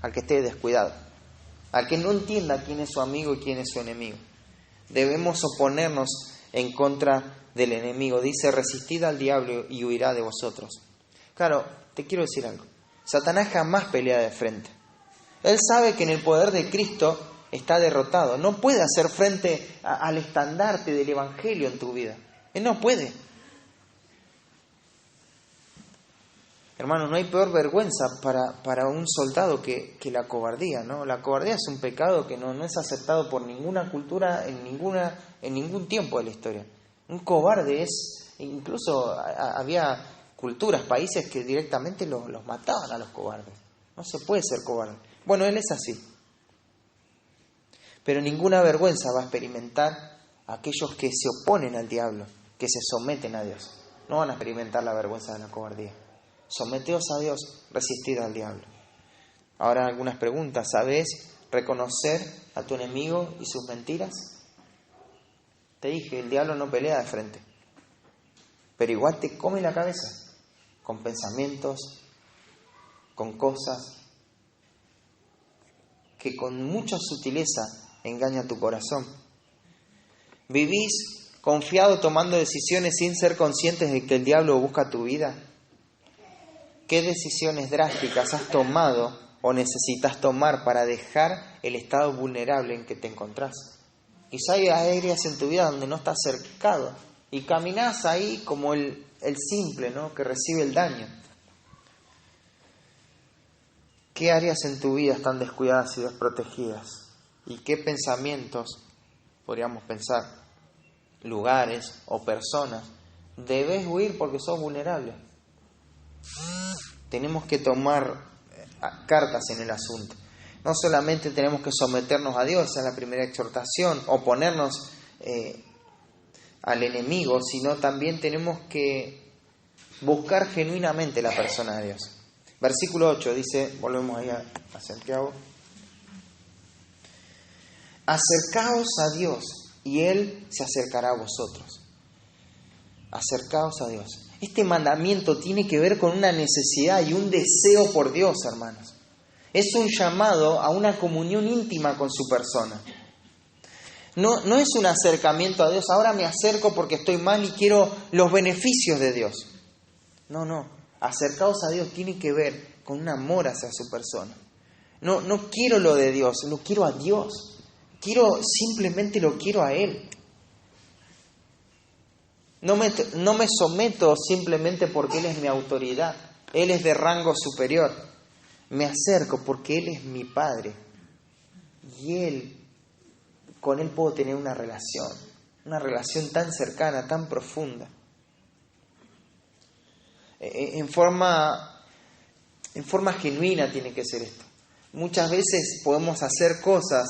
Al que esté descuidado. Al que no entienda quién es su amigo y quién es su enemigo. Debemos oponernos en contra del enemigo. Dice: resistid al diablo y huirá de vosotros. Claro, te quiero decir algo. Satanás jamás pelea de frente. Él sabe que en el poder de Cristo está derrotado. No puede hacer frente al estandarte del Evangelio en tu vida. Él no puede. Hermanos, no hay peor vergüenza para un soldado que la cobardía, ¿no? La cobardía es un pecado que no es aceptado por ninguna cultura en ningún tiempo de la historia. Un cobarde incluso había culturas, países que directamente los mataban a los cobardes. No se puede ser cobarde. Bueno, él es así. Pero ninguna vergüenza va a experimentar aquellos que se oponen al diablo, que se someten a Dios. No van a experimentar la vergüenza de la cobardía. Someteos a Dios, resistid al diablo. Ahora algunas preguntas. ¿Sabes reconocer a tu enemigo y sus mentiras? Te dije, el diablo no pelea de frente, pero igual te come la cabeza, con pensamientos, con cosas, que con mucha sutileza engaña tu corazón. ¿Vivís confiado tomando decisiones sin ser conscientes de que el diablo busca tu vida? ¿Qué decisiones drásticas has tomado o necesitas tomar para dejar el estado vulnerable en que te encontrás? Quizá hay áreas en tu vida donde no estás cercado y caminás ahí como el simple, ¿no?, que recibe el daño. ¿Qué áreas en tu vida están descuidadas y desprotegidas? ¿Y qué pensamientos, podríamos pensar, lugares o personas, debes huir porque sos vulnerable? Tenemos que tomar cartas en el asunto. No solamente tenemos que someternos a Dios, esa es la primera exhortación, oponernos al enemigo, sino también tenemos que buscar genuinamente la persona de Dios. Versículo 8 dice, volvemos ahí a Santiago: acercaos a Dios y Él se acercará a vosotros. Acercaos a Dios. Este mandamiento tiene que ver con una necesidad y un deseo por Dios, hermanos. Es un llamado a una comunión íntima con su persona. No es un acercamiento a Dios. Ahora me acerco porque estoy mal y quiero los beneficios de Dios. No. Acercaos a Dios tiene que ver con un amor hacia su persona. No quiero lo de Dios, lo quiero a Dios. Simplemente lo quiero a Él. No me someto simplemente porque Él es mi autoridad. Él es de rango superior. Me acerco porque Él es mi Padre. Y con Él puedo tener una relación tan cercana, tan profunda. En forma En forma genuina tiene que ser esto. Muchas veces podemos hacer cosas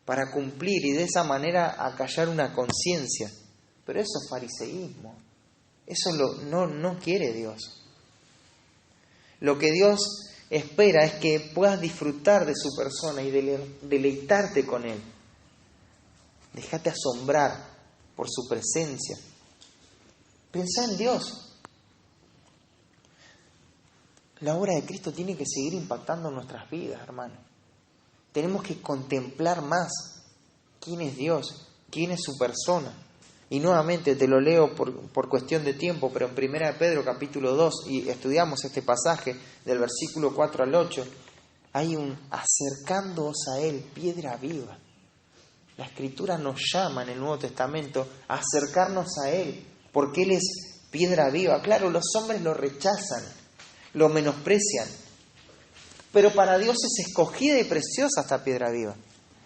para cumplir y de esa manera acallar una conciencia. Pero eso es fariseísmo. Eso no quiere Dios. Lo que Dios espera es que puedas disfrutar de su persona y deleitarte con Él. Déjate asombrar por su presencia. Pensá en Dios. La obra de Cristo tiene que seguir impactando nuestras vidas, hermano. Tenemos que contemplar más quién es Dios, quién es su persona. Y nuevamente te lo leo por cuestión de tiempo, pero en 1 Pedro capítulo 2, y estudiamos este pasaje del versículo 4 al 8, hay un acercándoos a Él, piedra viva. La Escritura nos llama en el Nuevo Testamento a acercarnos a Él, porque Él es piedra viva. Claro, los hombres lo rechazan, lo menosprecian, pero para Dios es escogida y preciosa esta piedra viva.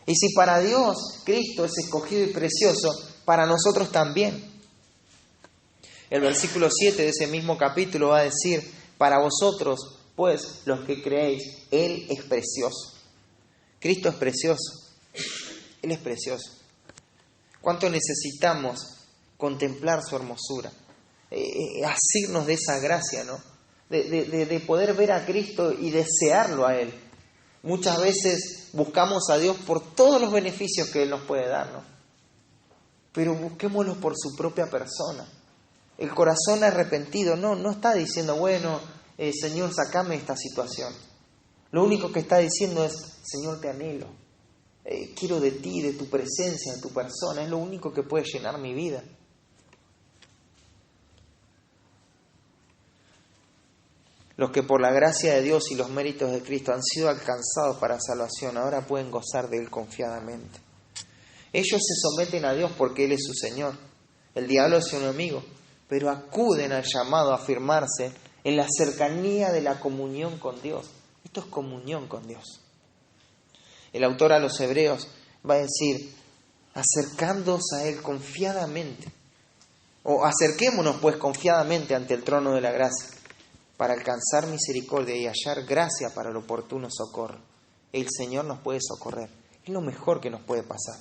Y si para Dios Cristo es escogido y precioso, para nosotros también. El versículo 7 de ese mismo capítulo va a decir: para vosotros, pues, los que creéis, Él es precioso. Cristo es precioso. Él es precioso. ¿Cuánto necesitamos contemplar su hermosura? Asirnos de esa gracia, ¿no? De poder ver a Cristo y desearlo a Él. Muchas veces buscamos a Dios por todos los beneficios que Él nos puede dar, ¿no? Pero busquémoslo por su propia persona. El corazón arrepentido no está diciendo, bueno, Señor, sacame esta situación. Lo único que está diciendo es, Señor, te anhelo. Quiero de ti, de tu presencia, de tu persona. Es lo único que puede llenar mi vida. Los que por la gracia de Dios y los méritos de Cristo han sido alcanzados para salvación, ahora pueden gozar de Él confiadamente. Ellos se someten a Dios porque Él es su Señor. El diablo es su enemigo, pero acuden al llamado a afirmarse en la cercanía de la comunión con Dios. Esto es comunión con Dios. El autor a los Hebreos va a decir, acercándoos a Él confiadamente, o acerquémonos pues confiadamente ante el trono de la gracia, para alcanzar misericordia y hallar gracia para el oportuno socorro. El Señor nos puede socorrer. Es lo mejor que nos puede pasar.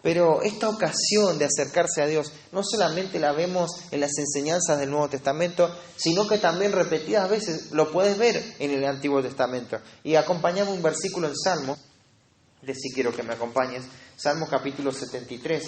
Pero esta ocasión de acercarse a Dios no solamente la vemos en las enseñanzas del Nuevo Testamento, sino que también repetidas veces lo puedes ver en el Antiguo Testamento. Y acompañamos un versículo en Salmo, si quiero que me acompañes, Salmo capítulo 73.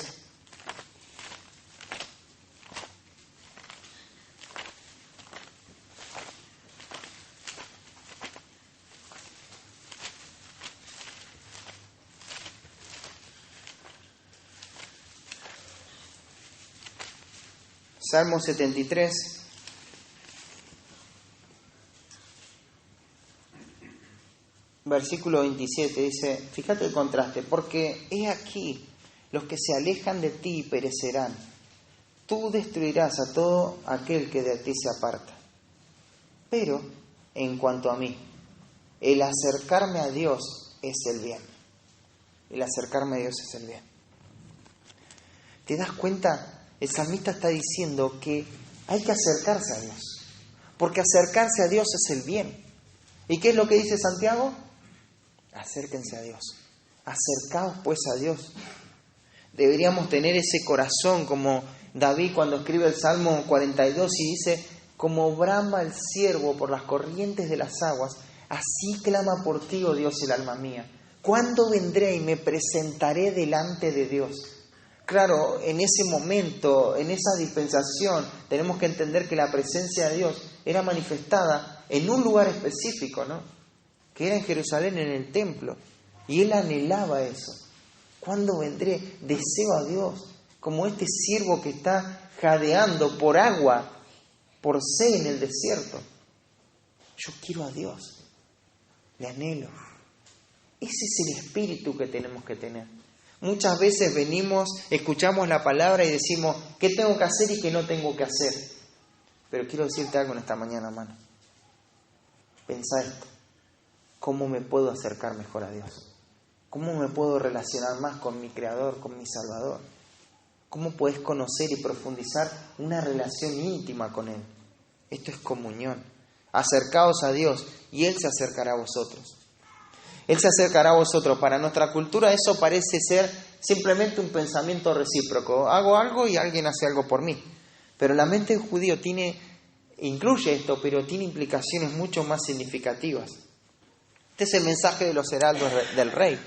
Salmo 73, versículo 27, dice, fíjate el contraste, porque he aquí, los que se alejan de ti perecerán. Tú destruirás a todo aquel que de ti se aparta. Pero, en cuanto a mí, el acercarme a Dios es el bien. El acercarme a Dios es el bien. ¿Te das cuenta? El salmista está diciendo que hay que acercarse a Dios, porque acercarse a Dios es el bien. ¿Y qué es lo que dice Santiago? Acérquense a Dios. Acercaos pues a Dios. Deberíamos tener ese corazón como David cuando escribe el Salmo 42 y dice, como brama el ciervo por las corrientes de las aguas, así clama por ti, oh Dios, el alma mía. ¿Cuándo vendré y me presentaré delante de Dios? Claro, en ese momento, en esa dispensación, tenemos que entender que la presencia de Dios era manifestada en un lugar específico, ¿no? Que era en Jerusalén, en el templo. Y él anhelaba eso. ¿Cuándo vendré? Deseo a Dios, como este siervo que está jadeando por agua, por sed en el desierto. Yo quiero a Dios, le anhelo. Ese es el espíritu que tenemos que tener. Muchas veces venimos, escuchamos la palabra y decimos, ¿qué tengo que hacer y qué no tengo que hacer? Pero quiero decirte algo en esta mañana, hermano. Pensá esto. ¿Cómo me puedo acercar mejor a Dios? ¿Cómo me puedo relacionar más con mi Creador, con mi Salvador? ¿Cómo puedes conocer y profundizar una relación íntima con Él? Esto es comunión. Acercaos a Dios y Él se acercará a vosotros. Él se acercará a vosotros. Para nuestra cultura eso parece ser simplemente un pensamiento recíproco. Hago algo y alguien hace algo por mí. Pero la mente del judío incluye esto, pero tiene implicaciones mucho más significativas. Este es el mensaje de los heraldos del rey.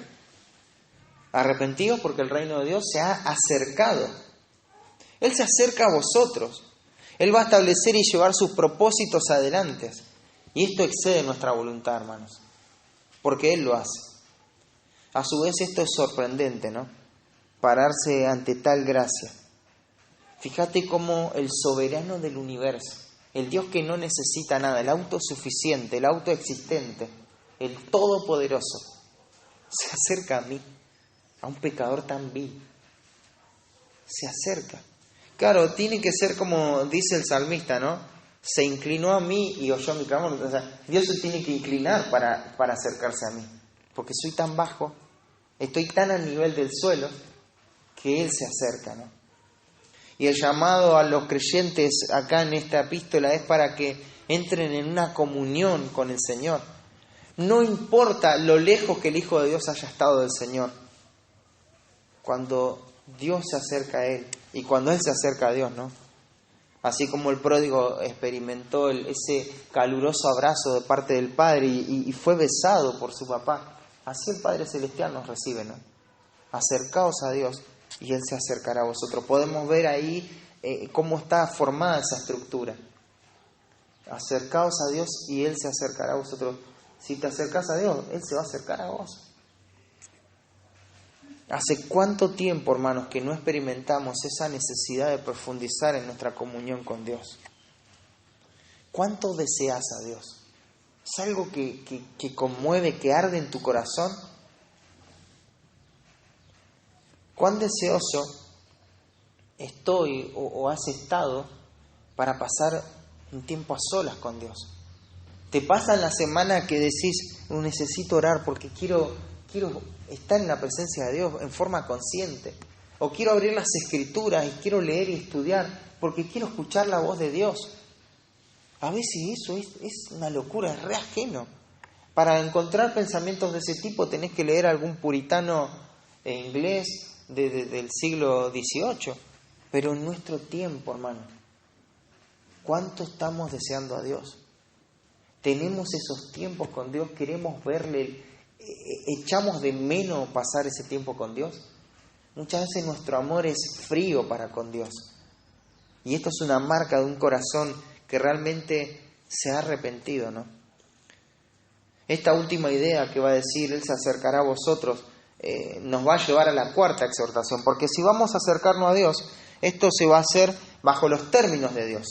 Arrepentidos porque el reino de Dios se ha acercado. Él se acerca a vosotros. Él va a establecer y llevar sus propósitos adelante. Y esto excede nuestra voluntad, hermanos. Porque Él lo hace. A su vez esto es sorprendente, ¿no? Pararse ante tal gracia. Fíjate cómo el soberano del universo, el Dios que no necesita nada, el autosuficiente, el autoexistente, el todopoderoso, se acerca a mí, a un pecador tan vil. Se acerca. Claro, tiene que ser como dice el salmista, ¿no? Se inclinó a mí y oyó mi clamor. O sea, Dios se tiene que inclinar para acercarse a mí. Porque soy tan bajo, estoy tan a nivel del suelo, que Él se acerca, ¿no? Y el llamado a los creyentes acá en esta epístola es para que entren en una comunión con el Señor. No importa lo lejos que el Hijo de Dios haya estado del Señor. Cuando Dios se acerca a Él y cuando Él se acerca a Dios, ¿no? Así como el pródigo experimentó ese caluroso abrazo de parte del Padre y fue besado por su papá, así el Padre Celestial nos recibe, ¿no? Acercaos a Dios y Él se acercará a vosotros. Podemos ver ahí cómo está formada esa estructura. Acercaos a Dios y Él se acercará a vosotros. Si te acercas a Dios, Él se va a acercar a vos. ¿Hace cuánto tiempo, hermanos, que no experimentamos esa necesidad de profundizar en nuestra comunión con Dios? ¿Cuánto deseas a Dios? ¿Es algo que conmueve, que arde en tu corazón? ¿Cuán deseoso estoy o has estado para pasar un tiempo a solas con Dios? ¿Te pasa en la semana que decís, necesito orar porque quiero estar en la presencia de Dios en forma consciente? O quiero abrir las Escrituras y quiero leer y estudiar porque quiero escuchar la voz de Dios. A veces eso es una locura, es re ajeno. Para encontrar pensamientos de ese tipo tenés que leer algún puritano inglés del siglo XVIII. Pero en nuestro tiempo, hermano, ¿cuánto estamos deseando a Dios? Tenemos esos tiempos con Dios, queremos verle, echamos de menos pasar ese tiempo con Dios. Muchas veces nuestro amor es frío para con Dios. Y esto es una marca de un corazón que realmente se ha arrepentido, ¿no? Esta última idea que va a decir, Él se acercará a vosotros, nos va a llevar a la cuarta exhortación. Porque si vamos a acercarnos a Dios, esto se va a hacer bajo los términos de Dios.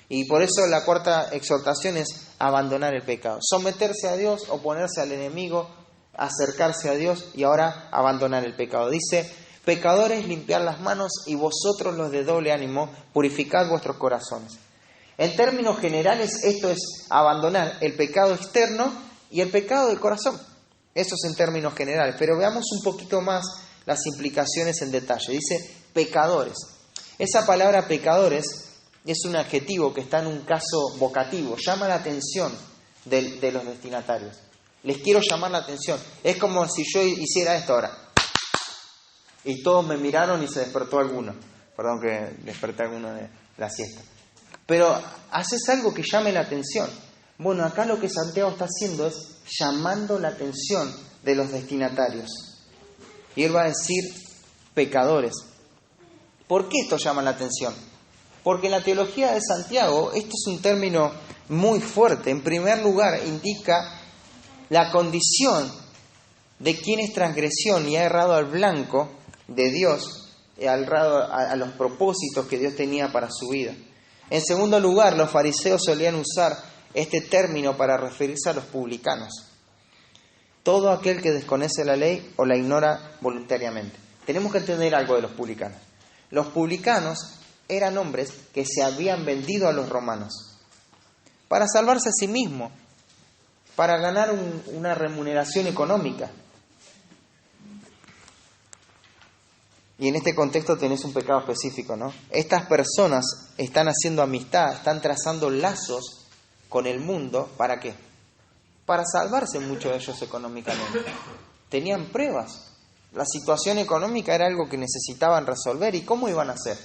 Y por eso la cuarta exhortación es abandonar el pecado. Someterse a Dios, oponerse al enemigo, acercarse a Dios y ahora abandonar el pecado. Dice, pecadores, limpiad las manos y vosotros los de doble ánimo, purificad vuestros corazones. En términos generales, esto es abandonar el pecado externo y el pecado del corazón. Eso es en términos generales. Pero veamos un poquito más las implicaciones en detalle. Dice, pecadores. Esa palabra pecadores es un adjetivo que está en un caso vocativo, llama la atención de los destinatarios. Les quiero llamar la atención. Es como si yo hiciera esto ahora. Y todos me miraron y se despertó alguno. Perdón que desperté alguno de la siesta. Pero haces algo que llame la atención. Bueno, acá lo que Santiago está haciendo es llamando la atención de los destinatarios. Y él va a decir pecadores. ¿Por qué esto llama la atención? Porque en la teología de Santiago, esto es un término muy fuerte. En primer lugar, indica la condición de quien es transgresión y ha errado al blanco de Dios, ha errado a los propósitos que Dios tenía para su vida. En segundo lugar, los fariseos solían usar este término para referirse a los publicanos. Todo aquel que desconoce la ley o la ignora voluntariamente. Tenemos que entender algo de los publicanos. Los publicanos eran hombres que se habían vendido a los romanos para salvarse a sí mismos, para ganar una remuneración económica. Y en este contexto tenés un pecado específico, ¿no? Estas personas están haciendo amistad, están trazando lazos con el mundo, ¿para qué? Para salvarse muchos de ellos económicamente. Tenían pruebas. La situación económica era algo que necesitaban resolver. ¿Y cómo iban a hacer?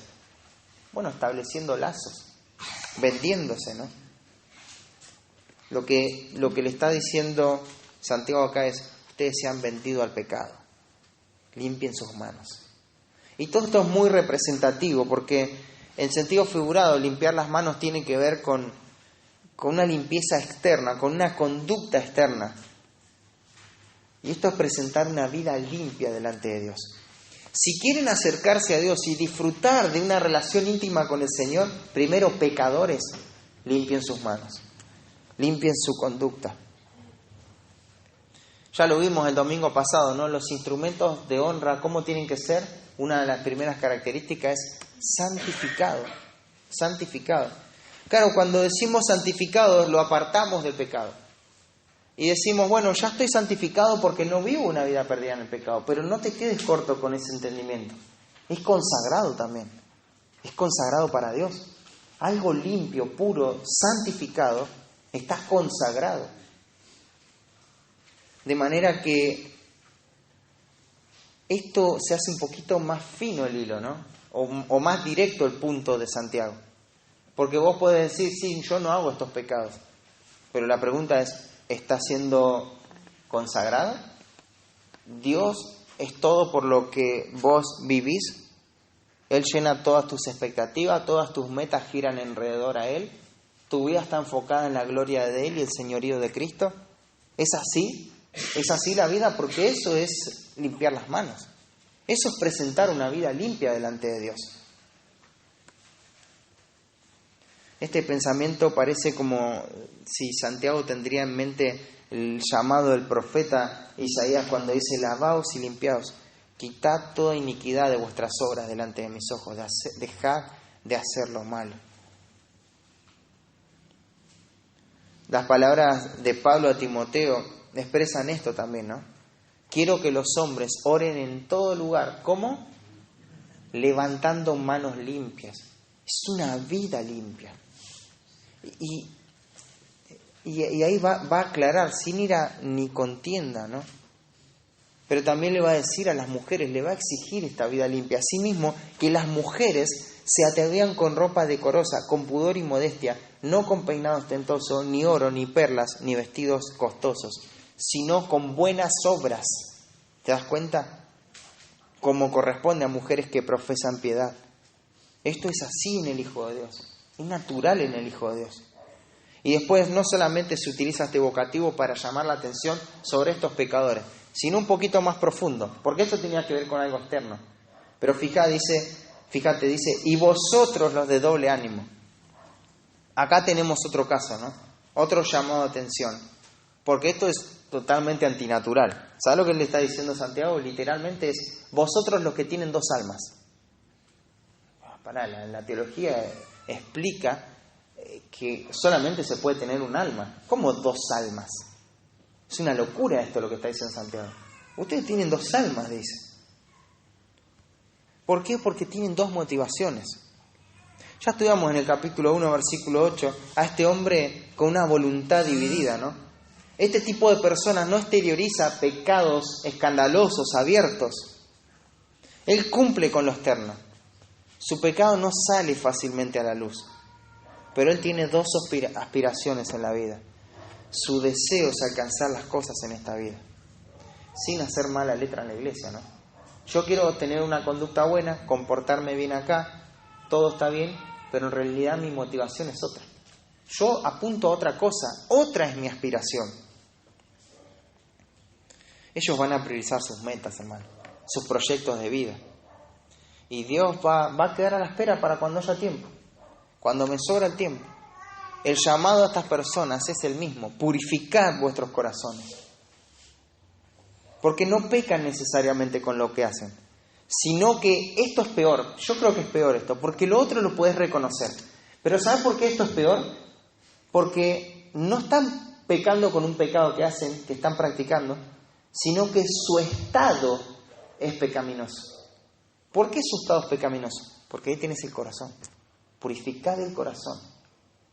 Bueno, estableciendo lazos, vendiéndose, ¿no? Lo que le está diciendo Santiago acá es: ustedes se han vendido al pecado, limpien sus manos. Y todo esto es muy representativo, porque en sentido figurado, limpiar las manos tiene que ver con una limpieza externa, con una conducta externa. Y esto es presentar una vida limpia delante de Dios. Si quieren acercarse a Dios y disfrutar de una relación íntima con el Señor, primero, pecadores, limpien sus manos, limpien su conducta. Ya lo vimos el domingo pasado, ¿no? Los instrumentos de honra, ¿cómo tienen que ser? Una de las primeras características es santificado. Santificado. Claro, cuando decimos santificado, lo apartamos del pecado. Y decimos, bueno, ya estoy santificado porque no vivo una vida perdida en el pecado. Pero no te quedes corto con ese entendimiento. Es consagrado también. Es consagrado para Dios. Algo limpio, puro, santificado, estás consagrado. De manera que esto se hace un poquito más fino el hilo, ¿no? O más directo el punto de Santiago. Porque vos podés decir, sí, yo no hago estos pecados. Pero la pregunta es, ¿estás siendo consagrado? ¿Dios es todo por lo que vos vivís? ¿Él llena todas tus expectativas? ¿Todas tus metas giran alrededor a Él? ¿Tu vida está enfocada en la gloria de Él y el señorío de Cristo? ¿Es así? ¿Es así la vida? Porque eso es limpiar las manos. Eso es presentar una vida limpia delante de Dios. Este pensamiento parece como si Santiago tendría en mente el llamado del profeta Isaías cuando dice: lavaos y limpiaos, quitad toda iniquidad de vuestras obras delante de mis ojos, dejad de hacer lo malo. Las palabras de Pablo a Timoteo expresan esto también, ¿no? Quiero que los hombres oren en todo lugar. ¿Cómo? Levantando manos limpias. Es una vida limpia. Y ahí va a aclarar, sin ira ni contienda, ¿no? Pero también le va a decir a las mujeres, le va a exigir esta vida limpia. Asimismo, que las mujeres se atavían con ropa decorosa, con pudor y modestia, no con peinado ostentoso, ni oro, ni perlas, ni vestidos costosos, sino con buenas obras. ¿Te das cuenta? Como corresponde a mujeres que profesan piedad. Esto es así en el Hijo de Dios. Es natural en el Hijo de Dios. Y después no solamente se utiliza este vocativo para llamar la atención sobre estos pecadores, sino un poquito más profundo, porque esto tenía que ver con algo externo. Pero fíjate, dice, y vosotros los de doble ánimo. Acá tenemos otro caso, ¿no? Otro llamado de atención, porque esto es totalmente antinatural. ¿Sabes lo que le está diciendo Santiago? Literalmente es, vosotros los que tienen dos almas. La teología explica que solamente se puede tener un alma. ¿Cómo dos almas? Es una locura esto lo que está diciendo Santiago. Ustedes tienen dos almas, dice. ¿Por qué? Porque tienen dos motivaciones. Ya estudiamos en el capítulo 1, versículo 8, a este hombre con una voluntad dividida, ¿no? Este tipo de personas no exterioriza pecados escandalosos, abiertos. Él cumple con lo externo. Su pecado no sale fácilmente a la luz. Pero él tiene dos aspiraciones en la vida. Su deseo es alcanzar las cosas en esta vida, sin hacer mala letra en la iglesia, ¿no? Yo quiero tener una conducta buena, comportarme bien acá, todo está bien, pero en realidad mi motivación es otra. Yo apunto a otra cosa, otra es mi aspiración. Ellos van a priorizar sus metas, hermano, sus proyectos de vida. Y Dios va a quedar a la espera para cuando haya tiempo, cuando me sobra el tiempo. El llamado a estas personas es el mismo: purificad vuestros corazones. Porque no pecan necesariamente con lo que hacen, sino que esto es peor. Yo creo que es peor esto, porque lo otro lo puedes reconocer. Pero ¿sabes por qué esto es peor? Porque no están pecando con un pecado que hacen, que están practicando, sino que su estado es pecaminoso. ¿Por qué su estado es pecaminoso? Porque ahí tienes el corazón. Purificad el corazón.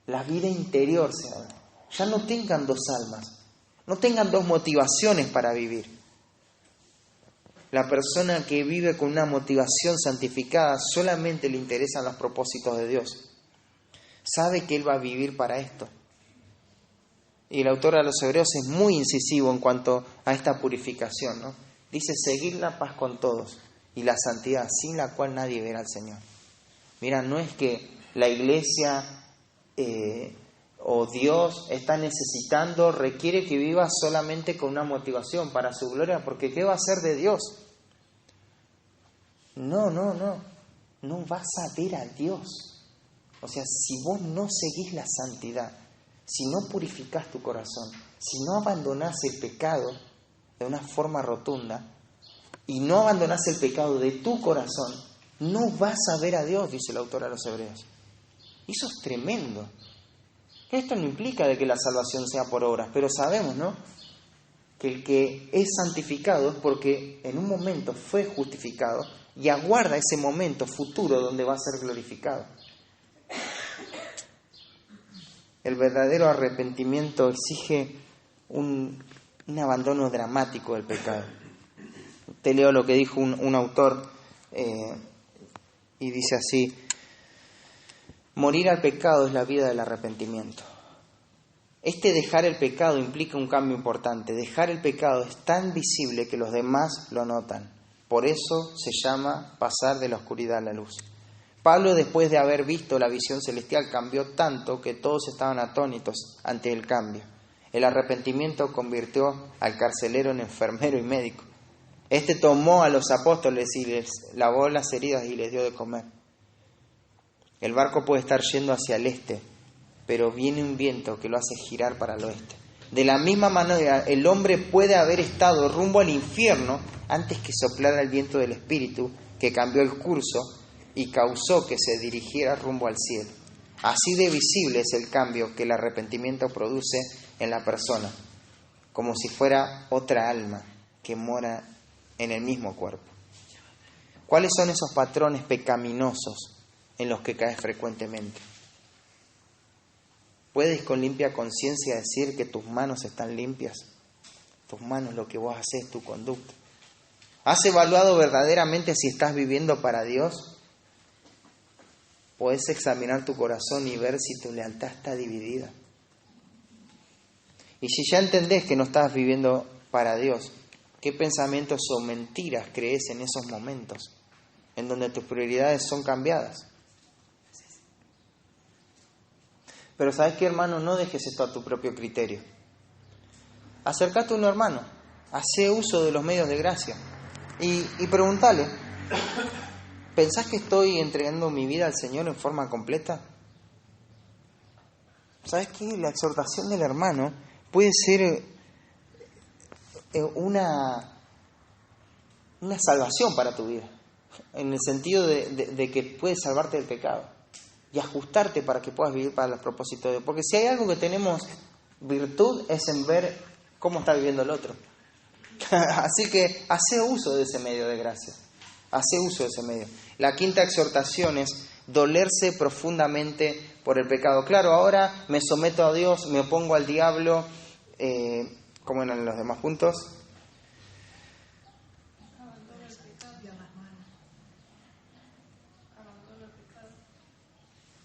La vida interior se abre. Ya no tengan dos almas, no tengan dos motivaciones para vivir. La persona que vive con una motivación santificada solamente le interesan los propósitos de Dios. Sabe que Él va a vivir para esto. Y el autor a los Hebreos es muy incisivo en cuanto a esta purificación, ¿no? Dice, seguid la paz con todos y la santidad, sin la cual nadie verá al Señor. Mira, no es que la iglesia o Dios está necesitando, requiere que vivas solamente con una motivación para su gloria, porque ¿qué va a hacer de Dios? No vas a ver a Dios. O sea, si vos no seguís la santidad, si no purificás tu corazón, si no abandonás el pecado de una forma rotunda y no abandonás el pecado de tu corazón, no vas a ver a Dios, dice el autor a los Hebreos. Y eso es tremendo. Esto no implica de que la salvación sea por obras, pero sabemos, ¿no?, que el que es santificado es porque en un momento fue justificado y aguarda ese momento futuro donde va a ser glorificado. El verdadero arrepentimiento exige un abandono dramático del pecado. Te leo lo que dijo un autor y dice así: morir al pecado es la vida del arrepentimiento. Este dejar el pecado implica un cambio importante. Dejar el pecado es tan visible que los demás lo notan. Por eso se llama pasar de la oscuridad a la luz. Pablo, después de haber visto la visión celestial, cambió tanto que todos estaban atónitos ante el cambio. El arrepentimiento convirtió al carcelero en enfermero y médico. Este tomó a los apóstoles y les lavó las heridas y les dio de comer. El barco puede estar yendo hacia el este, pero viene un viento que lo hace girar para el oeste. De la misma manera, el hombre puede haber estado rumbo al infierno antes que soplara el viento del Espíritu, que cambió el curso y causó que se dirigiera rumbo al cielo. Así de visible es el cambio que el arrepentimiento produce en la persona, como si fuera otra alma que mora en el mismo cuerpo. ¿Cuáles son esos patrones pecaminosos en los que caes frecuentemente? ¿Puedes con limpia conciencia decir que tus manos están limpias? Tus manos, lo que vos haces, tu conducta. ¿Has evaluado verdaderamente si estás viviendo para Dios? Podés examinar tu corazón y ver si tu lealtad está dividida. Y si ya entendés que no estás viviendo para Dios, ¿qué pensamientos o mentiras crees en esos momentos en donde tus prioridades son cambiadas? Pero ¿sabes qué, hermano? No dejes esto a tu propio criterio. Acércate a un hermano, hace uso de los medios de gracia y pregúntale: ¿pensás que estoy entregando mi vida al Señor en forma completa? ¿Sabes qué? La exhortación del hermano puede ser una salvación para tu vida, en el sentido de que puede salvarte del pecado y ajustarte para que puedas vivir para los propósitos de Dios. Porque si hay algo que tenemos virtud es en ver cómo está viviendo el otro. Así que hace uso de ese medio de gracia. Hace uso de ese medio. La quinta exhortación es dolerse profundamente por el pecado. Claro, ahora me someto a Dios, me opongo al diablo. ¿Cómo eran los demás puntos?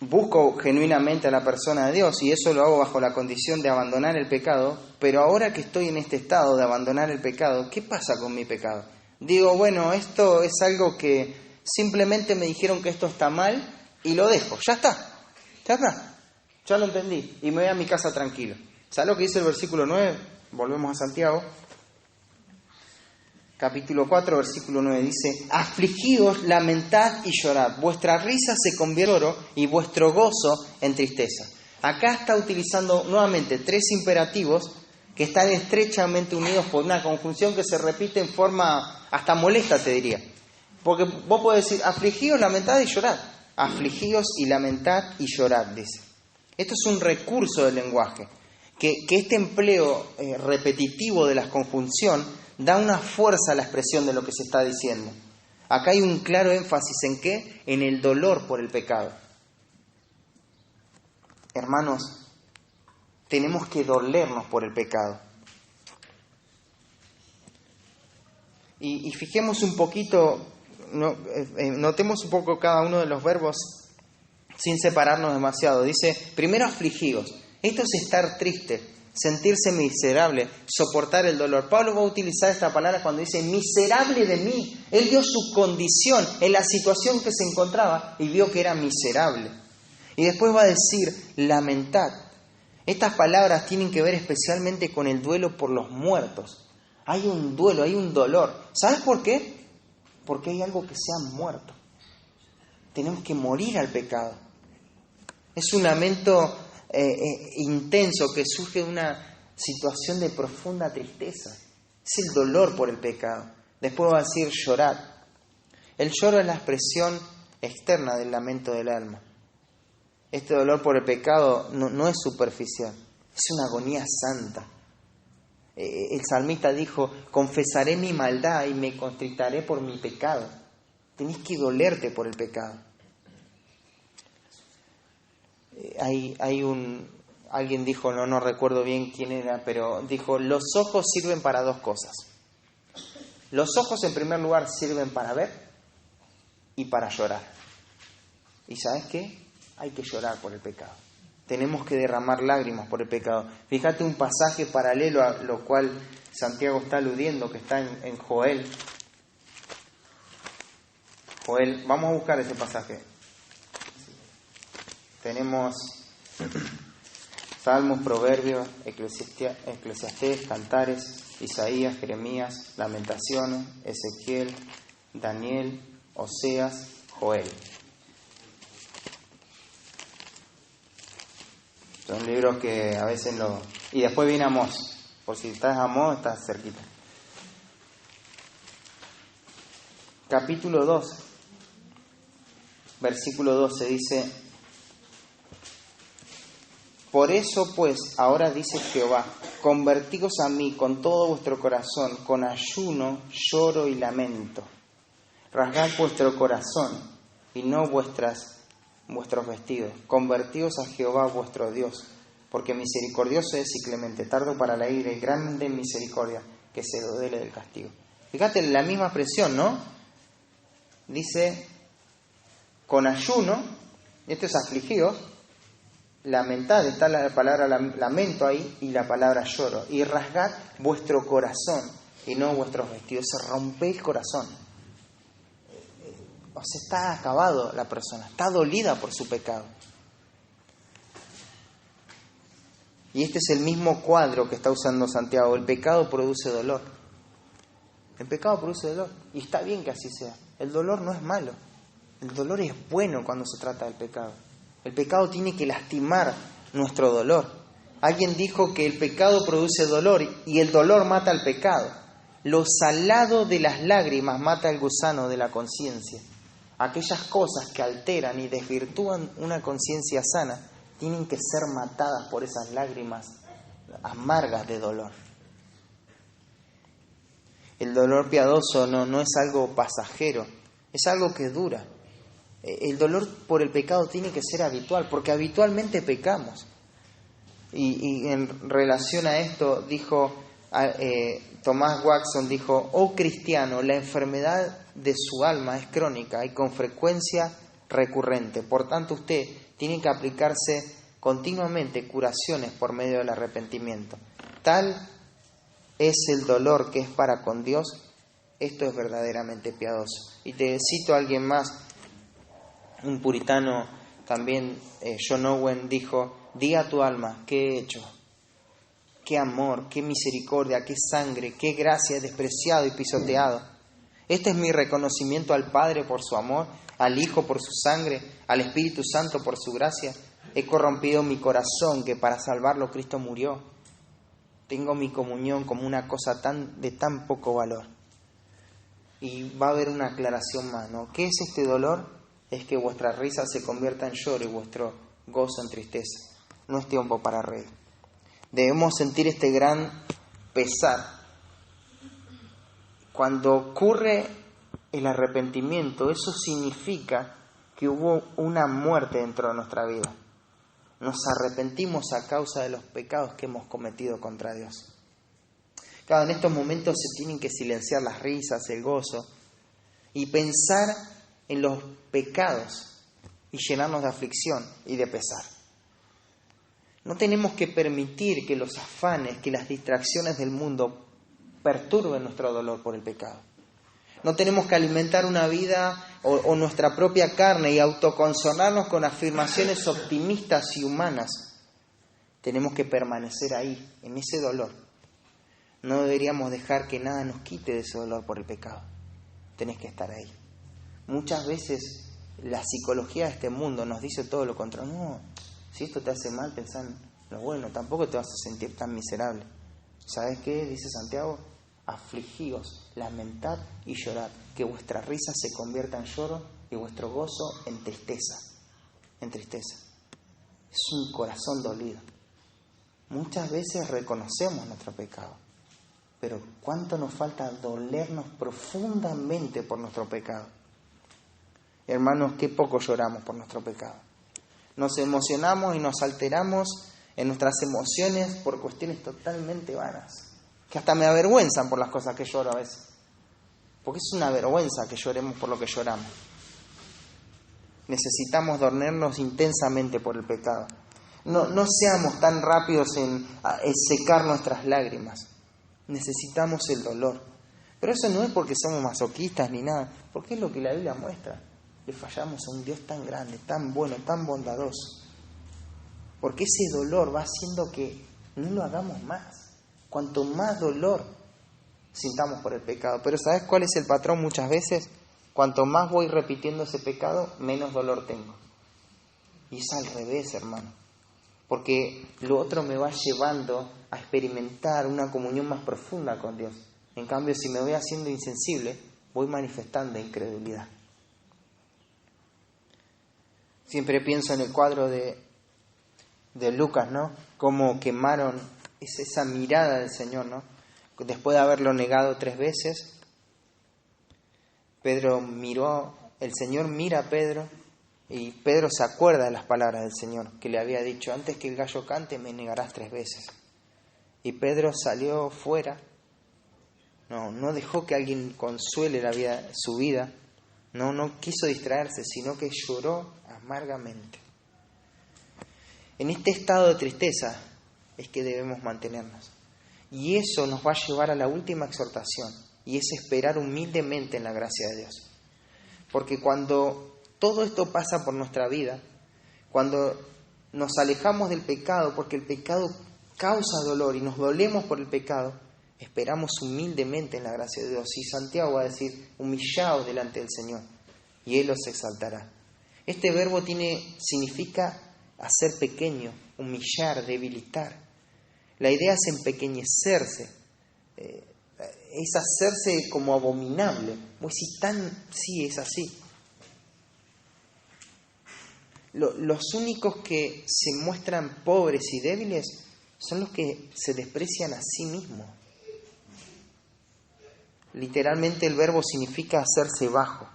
Busco genuinamente a la persona de Dios y eso lo hago bajo la condición de abandonar el pecado, pero ahora que estoy en este estado de abandonar el pecado, ¿qué pasa con mi pecado? Digo, bueno, esto es algo que simplemente me dijeron que esto está mal y lo dejo, ya está, ya lo entendí y me voy a mi casa tranquilo. ¿Sabes lo que dice el versículo 9? Volvemos a Santiago. Capítulo 4, versículo 9 dice: afligíos, lamentad y llorad, vuestra risa se convierte en oro y vuestro gozo en tristeza. Acá está utilizando nuevamente tres imperativos que están estrechamente unidos por una conjunción que se repite en forma hasta molesta, te diría. Porque vos podés decir: afligíos, lamentad y llorad. Afligíos y lamentad y llorad, dice. Esto es un recurso del lenguaje, que este empleo repetitivo de la conjunción da una fuerza a la expresión de lo que se está diciendo. Acá hay un claro énfasis en ¿qué? En el dolor por el pecado. Hermanos, tenemos que dolernos por el pecado. Y fijemos un poquito, notemos un poco cada uno de los verbos sin separarnos demasiado. Dice, primero afligidos. Esto es estar triste, sentirse miserable, soportar el dolor. Pablo va a utilizar esta palabra cuando dice, miserable de mí. Él vio su condición en la situación que se encontraba y vio que era miserable. Y después va a decir, lamentad. Estas palabras tienen que ver especialmente con el duelo por los muertos. Hay un duelo, hay un dolor. ¿Sabes por qué? Porque hay algo que se ha muerto. Tenemos que morir al pecado. Es un lamento intenso que surge de una situación de profunda tristeza. Es el dolor por el pecado. Después va a decir llorar. El lloro es la expresión externa del lamento del alma. Este dolor por el pecado no es superficial, es una agonía santa. El salmista dijo, confesaré mi maldad y me contritaré por mi pecado. Tenés que dolerte por el pecado. Alguien dijo, no recuerdo bien quién era, pero dijo, los ojos sirven para dos cosas. Los ojos en primer lugar sirven para ver y para llorar. ¿Y sabes qué? Hay que llorar por el pecado. Tenemos que derramar lágrimas por el pecado. Fíjate un pasaje paralelo a lo cual Santiago está aludiendo, que está en Joel. Joel, vamos a buscar ese pasaje. Tenemos Salmos, Proverbios, Eclesiastés, Cantares, Isaías, Jeremías, Lamentaciones, Ezequiel, Daniel, Oseas, Joel. Son libros que a veces Y después viene Amós. Por si estás Amós, estás cerquita. Capítulo 2, versículo 12 dice: por eso pues, ahora dice Jehová, convertíos a mí con todo vuestro corazón, con ayuno, lloro y lamento. Rasgad vuestro corazón y no vuestros vestidos. Convertíos a Jehová vuestro Dios, porque misericordioso es y clemente, tardo para la ira y grande en misericordia, que se duele del castigo. Fíjate la misma expresión, ¿no? Dice, con ayuno, esto es afligidos, lamentad, está la palabra lamento ahí y la palabra lloro. Y rasgad vuestro corazón y no vuestros vestidos. Se rompe el corazón. O sea, está acabado la persona, está dolida por su pecado. Y este es el mismo cuadro que está usando Santiago. El pecado produce dolor. El pecado produce dolor. Y está bien que así sea. El dolor no es malo. El dolor es bueno cuando se trata del pecado. El pecado tiene que lastimar nuestro dolor. Alguien dijo que el pecado produce dolor y el dolor mata al pecado. Lo salado de las lágrimas mata al gusano de la conciencia. Aquellas cosas que alteran y desvirtúan una conciencia sana tienen que ser matadas por esas lágrimas amargas de dolor. El dolor piadoso no es algo pasajero, es algo que dura. El dolor por el pecado tiene que ser habitual, porque habitualmente pecamos. Y en relación a esto dijo Thomas Watson, dijo: oh cristiano, la enfermedad de su alma es crónica y con frecuencia recurrente. Por tanto, usted tiene que aplicarse continuamente curaciones por medio del arrepentimiento. Tal es el dolor que es para con Dios. Esto es verdaderamente piadoso. Y te cito a alguien más. Un puritano también, John Owen, dijo: di a tu alma, ¿qué he hecho? Qué amor, qué misericordia, qué sangre, qué gracia he despreciado y pisoteado. Este es mi reconocimiento al Padre por su amor, al Hijo por su sangre, al Espíritu Santo por su gracia. He corrompido mi corazón, que para salvarlo Cristo murió. Tengo mi comunión como una cosa de tan poco valor. Y va a haber una aclaración más, ¿no? ¿Qué es este dolor? Es que vuestra risa se convierta en lloro y vuestro gozo en tristeza. No es tiempo para reír. Debemos sentir este gran pesar. Cuando ocurre el arrepentimiento, eso significa que hubo una muerte dentro de nuestra vida. nos arrepentimos a causa de los pecados que hemos cometido contra Dios. Claro, en estos momentos se tienen que silenciar las risas, el gozo, y pensar en los pecados y llenarnos de aflicción y de pesar. No tenemos que permitir que los afanes, que las distracciones del mundo perturben nuestro dolor por el pecado. No tenemos que alimentar una vida o nuestra propia carne y autoconsolarnos con afirmaciones optimistas y humanas. Tenemos que permanecer ahí, en ese dolor. No deberíamos dejar que nada nos quite de ese dolor por el pecado. Tenés que estar ahí. Muchas veces la psicología de este mundo nos dice todo lo contrario. No, si esto te hace mal, pensá en lo bueno, tampoco te vas a sentir tan miserable. ¿Sabes qué? Dice Santiago, afligíos, lamentad y llorad, que vuestra risa se convierta en lloro y vuestro gozo en tristeza. En tristeza. Es un corazón dolido. Muchas veces reconocemos nuestro pecado, pero ¿cuánto nos falta dolernos profundamente por nuestro pecado? Hermanos, qué poco lloramos por nuestro pecado. Nos emocionamos y nos alteramos en nuestras emociones por cuestiones totalmente vanas, que hasta me avergüenzan por las cosas que lloro a veces. Porque es una vergüenza que lloremos por lo que lloramos. Necesitamos dolernos intensamente por el pecado. No seamos tan rápidos en secar nuestras lágrimas. Necesitamos el dolor. Pero eso no es porque somos masoquistas ni nada, porque es lo que la Biblia muestra. Le fallamos a un Dios tan grande, tan bueno, tan bondadoso. Porque ese dolor va haciendo que no lo hagamos más. Cuanto más dolor sintamos por el pecado. Pero ¿sabes cuál es el patrón muchas veces? Cuanto más voy repitiendo ese pecado, menos dolor tengo. Y es al revés, hermano. Porque lo otro me va llevando a experimentar una comunión más profunda con Dios. En cambio, si me voy haciendo insensible, voy manifestando incredulidad. Siempre pienso en el cuadro de Lucas, ¿no? Cómo quemaron esa mirada del Señor, ¿no? Después de haberlo negado 3 veces, el Señor mira a Pedro y Pedro se acuerda de las palabras del Señor que le había dicho: antes que el gallo cante me negarás 3 veces. Y Pedro salió fuera, no dejó que alguien consuele su vida, no quiso distraerse, sino que lloró amargamente. En este estado de tristeza es que debemos mantenernos. Y eso nos va a llevar a la última exhortación, y es esperar humildemente en la gracia de Dios. Porque cuando todo esto pasa por nuestra vida, cuando nos alejamos del pecado, porque el pecado causa dolor y nos dolemos por el pecado, esperamos humildemente en la gracia de Dios. Y Santiago va a decir: humillaos delante del Señor, y Él os exaltará. Este verbo significa hacer pequeño, humillar, debilitar. La idea es empequeñecerse, es hacerse como abominable. Sí, es así. Los únicos que se muestran pobres y débiles son los que se desprecian a sí mismos. Literalmente el verbo significa hacerse bajo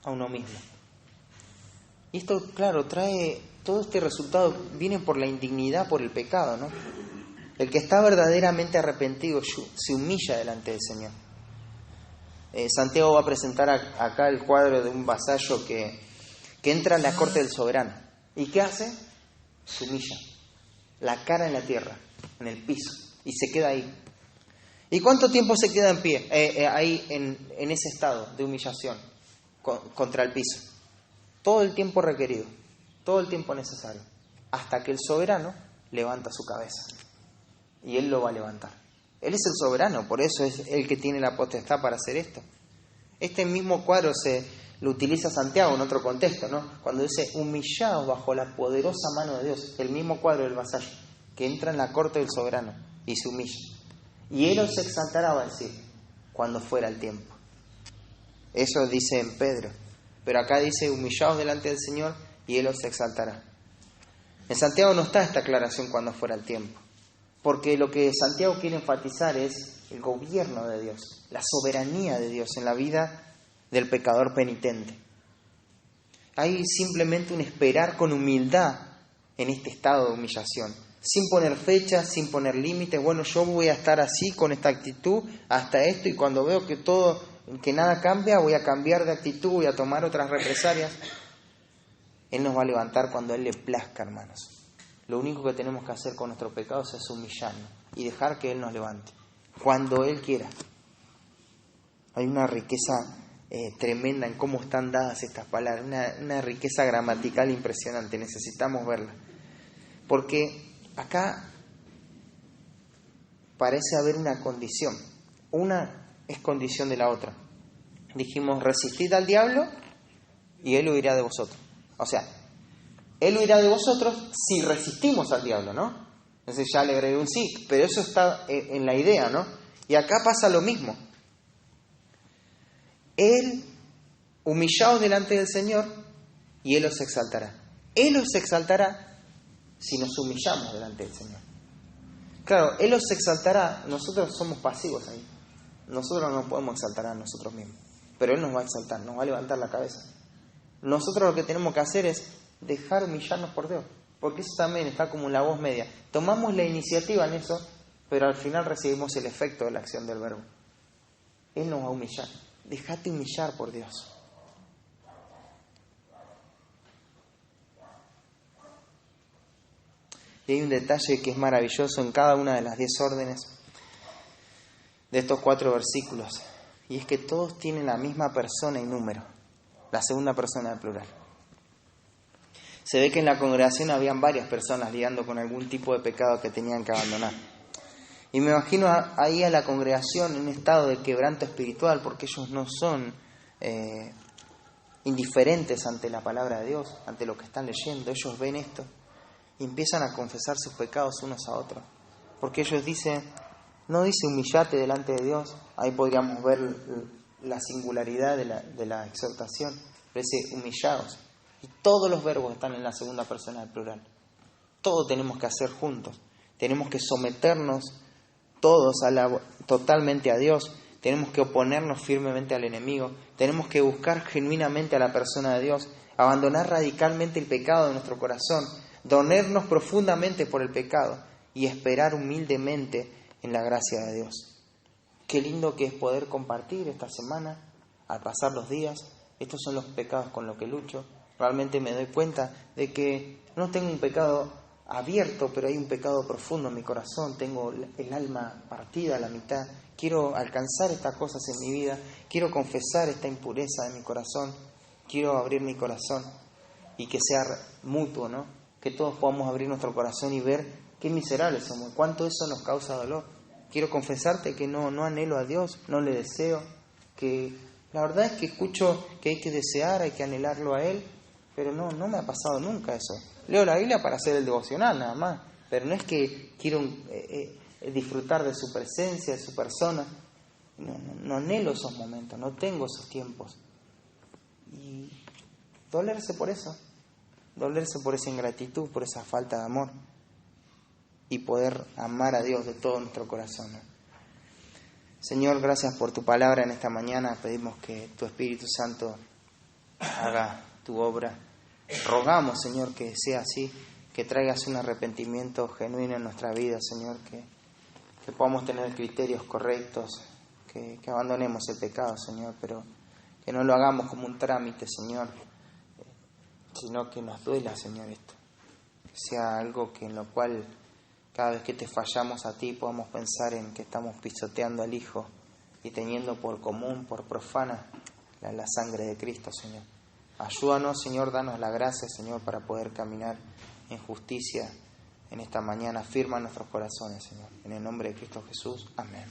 a uno mismo. Y esto, claro, todo este resultado viene por la indignidad por el pecado, ¿no? El que está verdaderamente arrepentido se humilla delante del Señor. Santiago va a presentar acá el cuadro de un vasallo que entra en la corte del soberano. ¿Y qué hace? Se humilla. La cara en la tierra, en el piso, y se queda ahí. ¿Y cuánto tiempo se queda en pie? Ahí en ese estado de humillación contra el piso. Todo el tiempo requerido, todo el tiempo necesario, hasta que el soberano levanta su cabeza. Y Él lo va a levantar. Él es el soberano, por eso es el que tiene la potestad para hacer esto. Este mismo cuadro lo utiliza Santiago en otro contexto, ¿no? Cuando dice: humillados bajo la poderosa mano de Dios. El mismo cuadro del vasallo, que entra en la corte del soberano y se humilla. Y Él os exaltará, va a decir, cuando fuera el tiempo. Eso dice en Pedro. Pero acá dice: humillaos delante del Señor y Él os exaltará. En Santiago no está esta aclaración cuando fuera el tiempo. Porque lo que Santiago quiere enfatizar es el gobierno de Dios, la soberanía de Dios en la vida del pecador penitente. Hay simplemente un esperar con humildad en este estado de humillación, sin poner fechas, sin poner límites. Bueno, yo voy a estar así, con esta actitud, hasta esto, y cuando veo que nada cambia, voy a cambiar de actitud, voy a tomar otras represalias. Él nos va a levantar cuando a Él le plazca, hermanos. Lo único que tenemos que hacer con nuestros pecados es humillarnos y dejar que Él nos levante, cuando Él quiera. Hay una riqueza tremenda en cómo están dadas estas palabras, una riqueza gramatical impresionante, necesitamos verla. Porque acá parece haber una condición, una es condición de la otra. Dijimos, resistid al diablo y Él huirá de vosotros. O sea, Él huirá de vosotros si resistimos al diablo, ¿no? Entonces ya le agregué un sí, pero eso está en la idea, ¿no? Y acá pasa lo mismo. Él, humillaos delante del Señor, y Él os exaltará. Él os exaltará si nos humillamos delante del Señor. Claro, Él os exaltará, nosotros somos pasivos ahí. Nosotros no podemos exaltar a nosotros mismos, pero Él nos va a exaltar, nos va a levantar la cabeza. Nosotros lo que tenemos que hacer es dejar humillarnos por Dios, porque eso también está como la voz media. Tomamos la iniciativa en eso, pero al final recibimos el efecto de la acción del verbo. Él nos va a humillar. Déjate humillar por Dios. Y hay un detalle que es maravilloso en cada una de las 10 órdenes de estos 4 versículos, y es que todos tienen la misma persona y número, la segunda persona del plural. Se ve que en la congregación habían varias personas lidiando con algún tipo de pecado que tenían que abandonar. Y me imagino ahí a la congregación en un estado de quebranto espiritual, porque ellos no son indiferentes ante la palabra de Dios, ante lo que están leyendo. Ellos ven esto y empiezan a confesar sus pecados unos a otros. Porque ellos dicen, no dice humillate delante de Dios, ahí podríamos ver la singularidad de la exhortación, pero dice humillaos. Y todos los verbos están en la segunda persona del plural. Todo tenemos que hacer juntos. Tenemos que someternos todos totalmente a Dios. Tenemos que oponernos firmemente al enemigo. Tenemos que buscar genuinamente a la persona de Dios. Abandonar radicalmente el pecado de nuestro corazón. Dolernos profundamente por el pecado. Y esperar humildemente en la gracia de Dios. Qué lindo que es poder compartir esta semana, al pasar los días. Estos son los pecados con los que lucho. Realmente me doy cuenta de que no tengo un pecado abierto, pero hay un pecado profundo en mi corazón. Tengo el alma partida a la mitad. Quiero alcanzar estas cosas en mi vida. Quiero confesar esta impureza de mi corazón. Quiero abrir mi corazón y que sea mutuo, ¿no? Que todos podamos abrir nuestro corazón y ver qué miserables somos, cuánto eso nos causa dolor. Quiero confesarte que no anhelo a Dios, no le deseo, que la verdad es que escucho que hay que desear, hay que anhelarlo a Él, pero no me ha pasado nunca eso. Leo la Biblia para hacer el devocional nada más, pero no es que quiero disfrutar de su presencia, de su persona. No anhelo esos momentos, no tengo esos tiempos. Y dolerse por eso, dolerse por esa ingratitud, por esa falta de amor, y poder amar a Dios de todo nuestro corazón, ¿no? Señor, gracias por tu palabra en esta mañana. Pedimos que tu Espíritu Santo haga tu obra. Rogamos, Señor, que sea así, que traigas un arrepentimiento genuino en nuestra vida, Señor, que podamos tener criterios correctos, que abandonemos el pecado, Señor, pero que no lo hagamos como un trámite, Señor, sino que nos duela, Señor, esto. Que sea algo en lo cual cada vez que te fallamos a ti podamos pensar en que estamos pisoteando al Hijo y teniendo por común, por profana, la sangre de Cristo, Señor. Ayúdanos, Señor, danos la gracia, Señor, para poder caminar en justicia en esta mañana. Firma nuestros corazones, Señor. En el nombre de Cristo Jesús. Amén.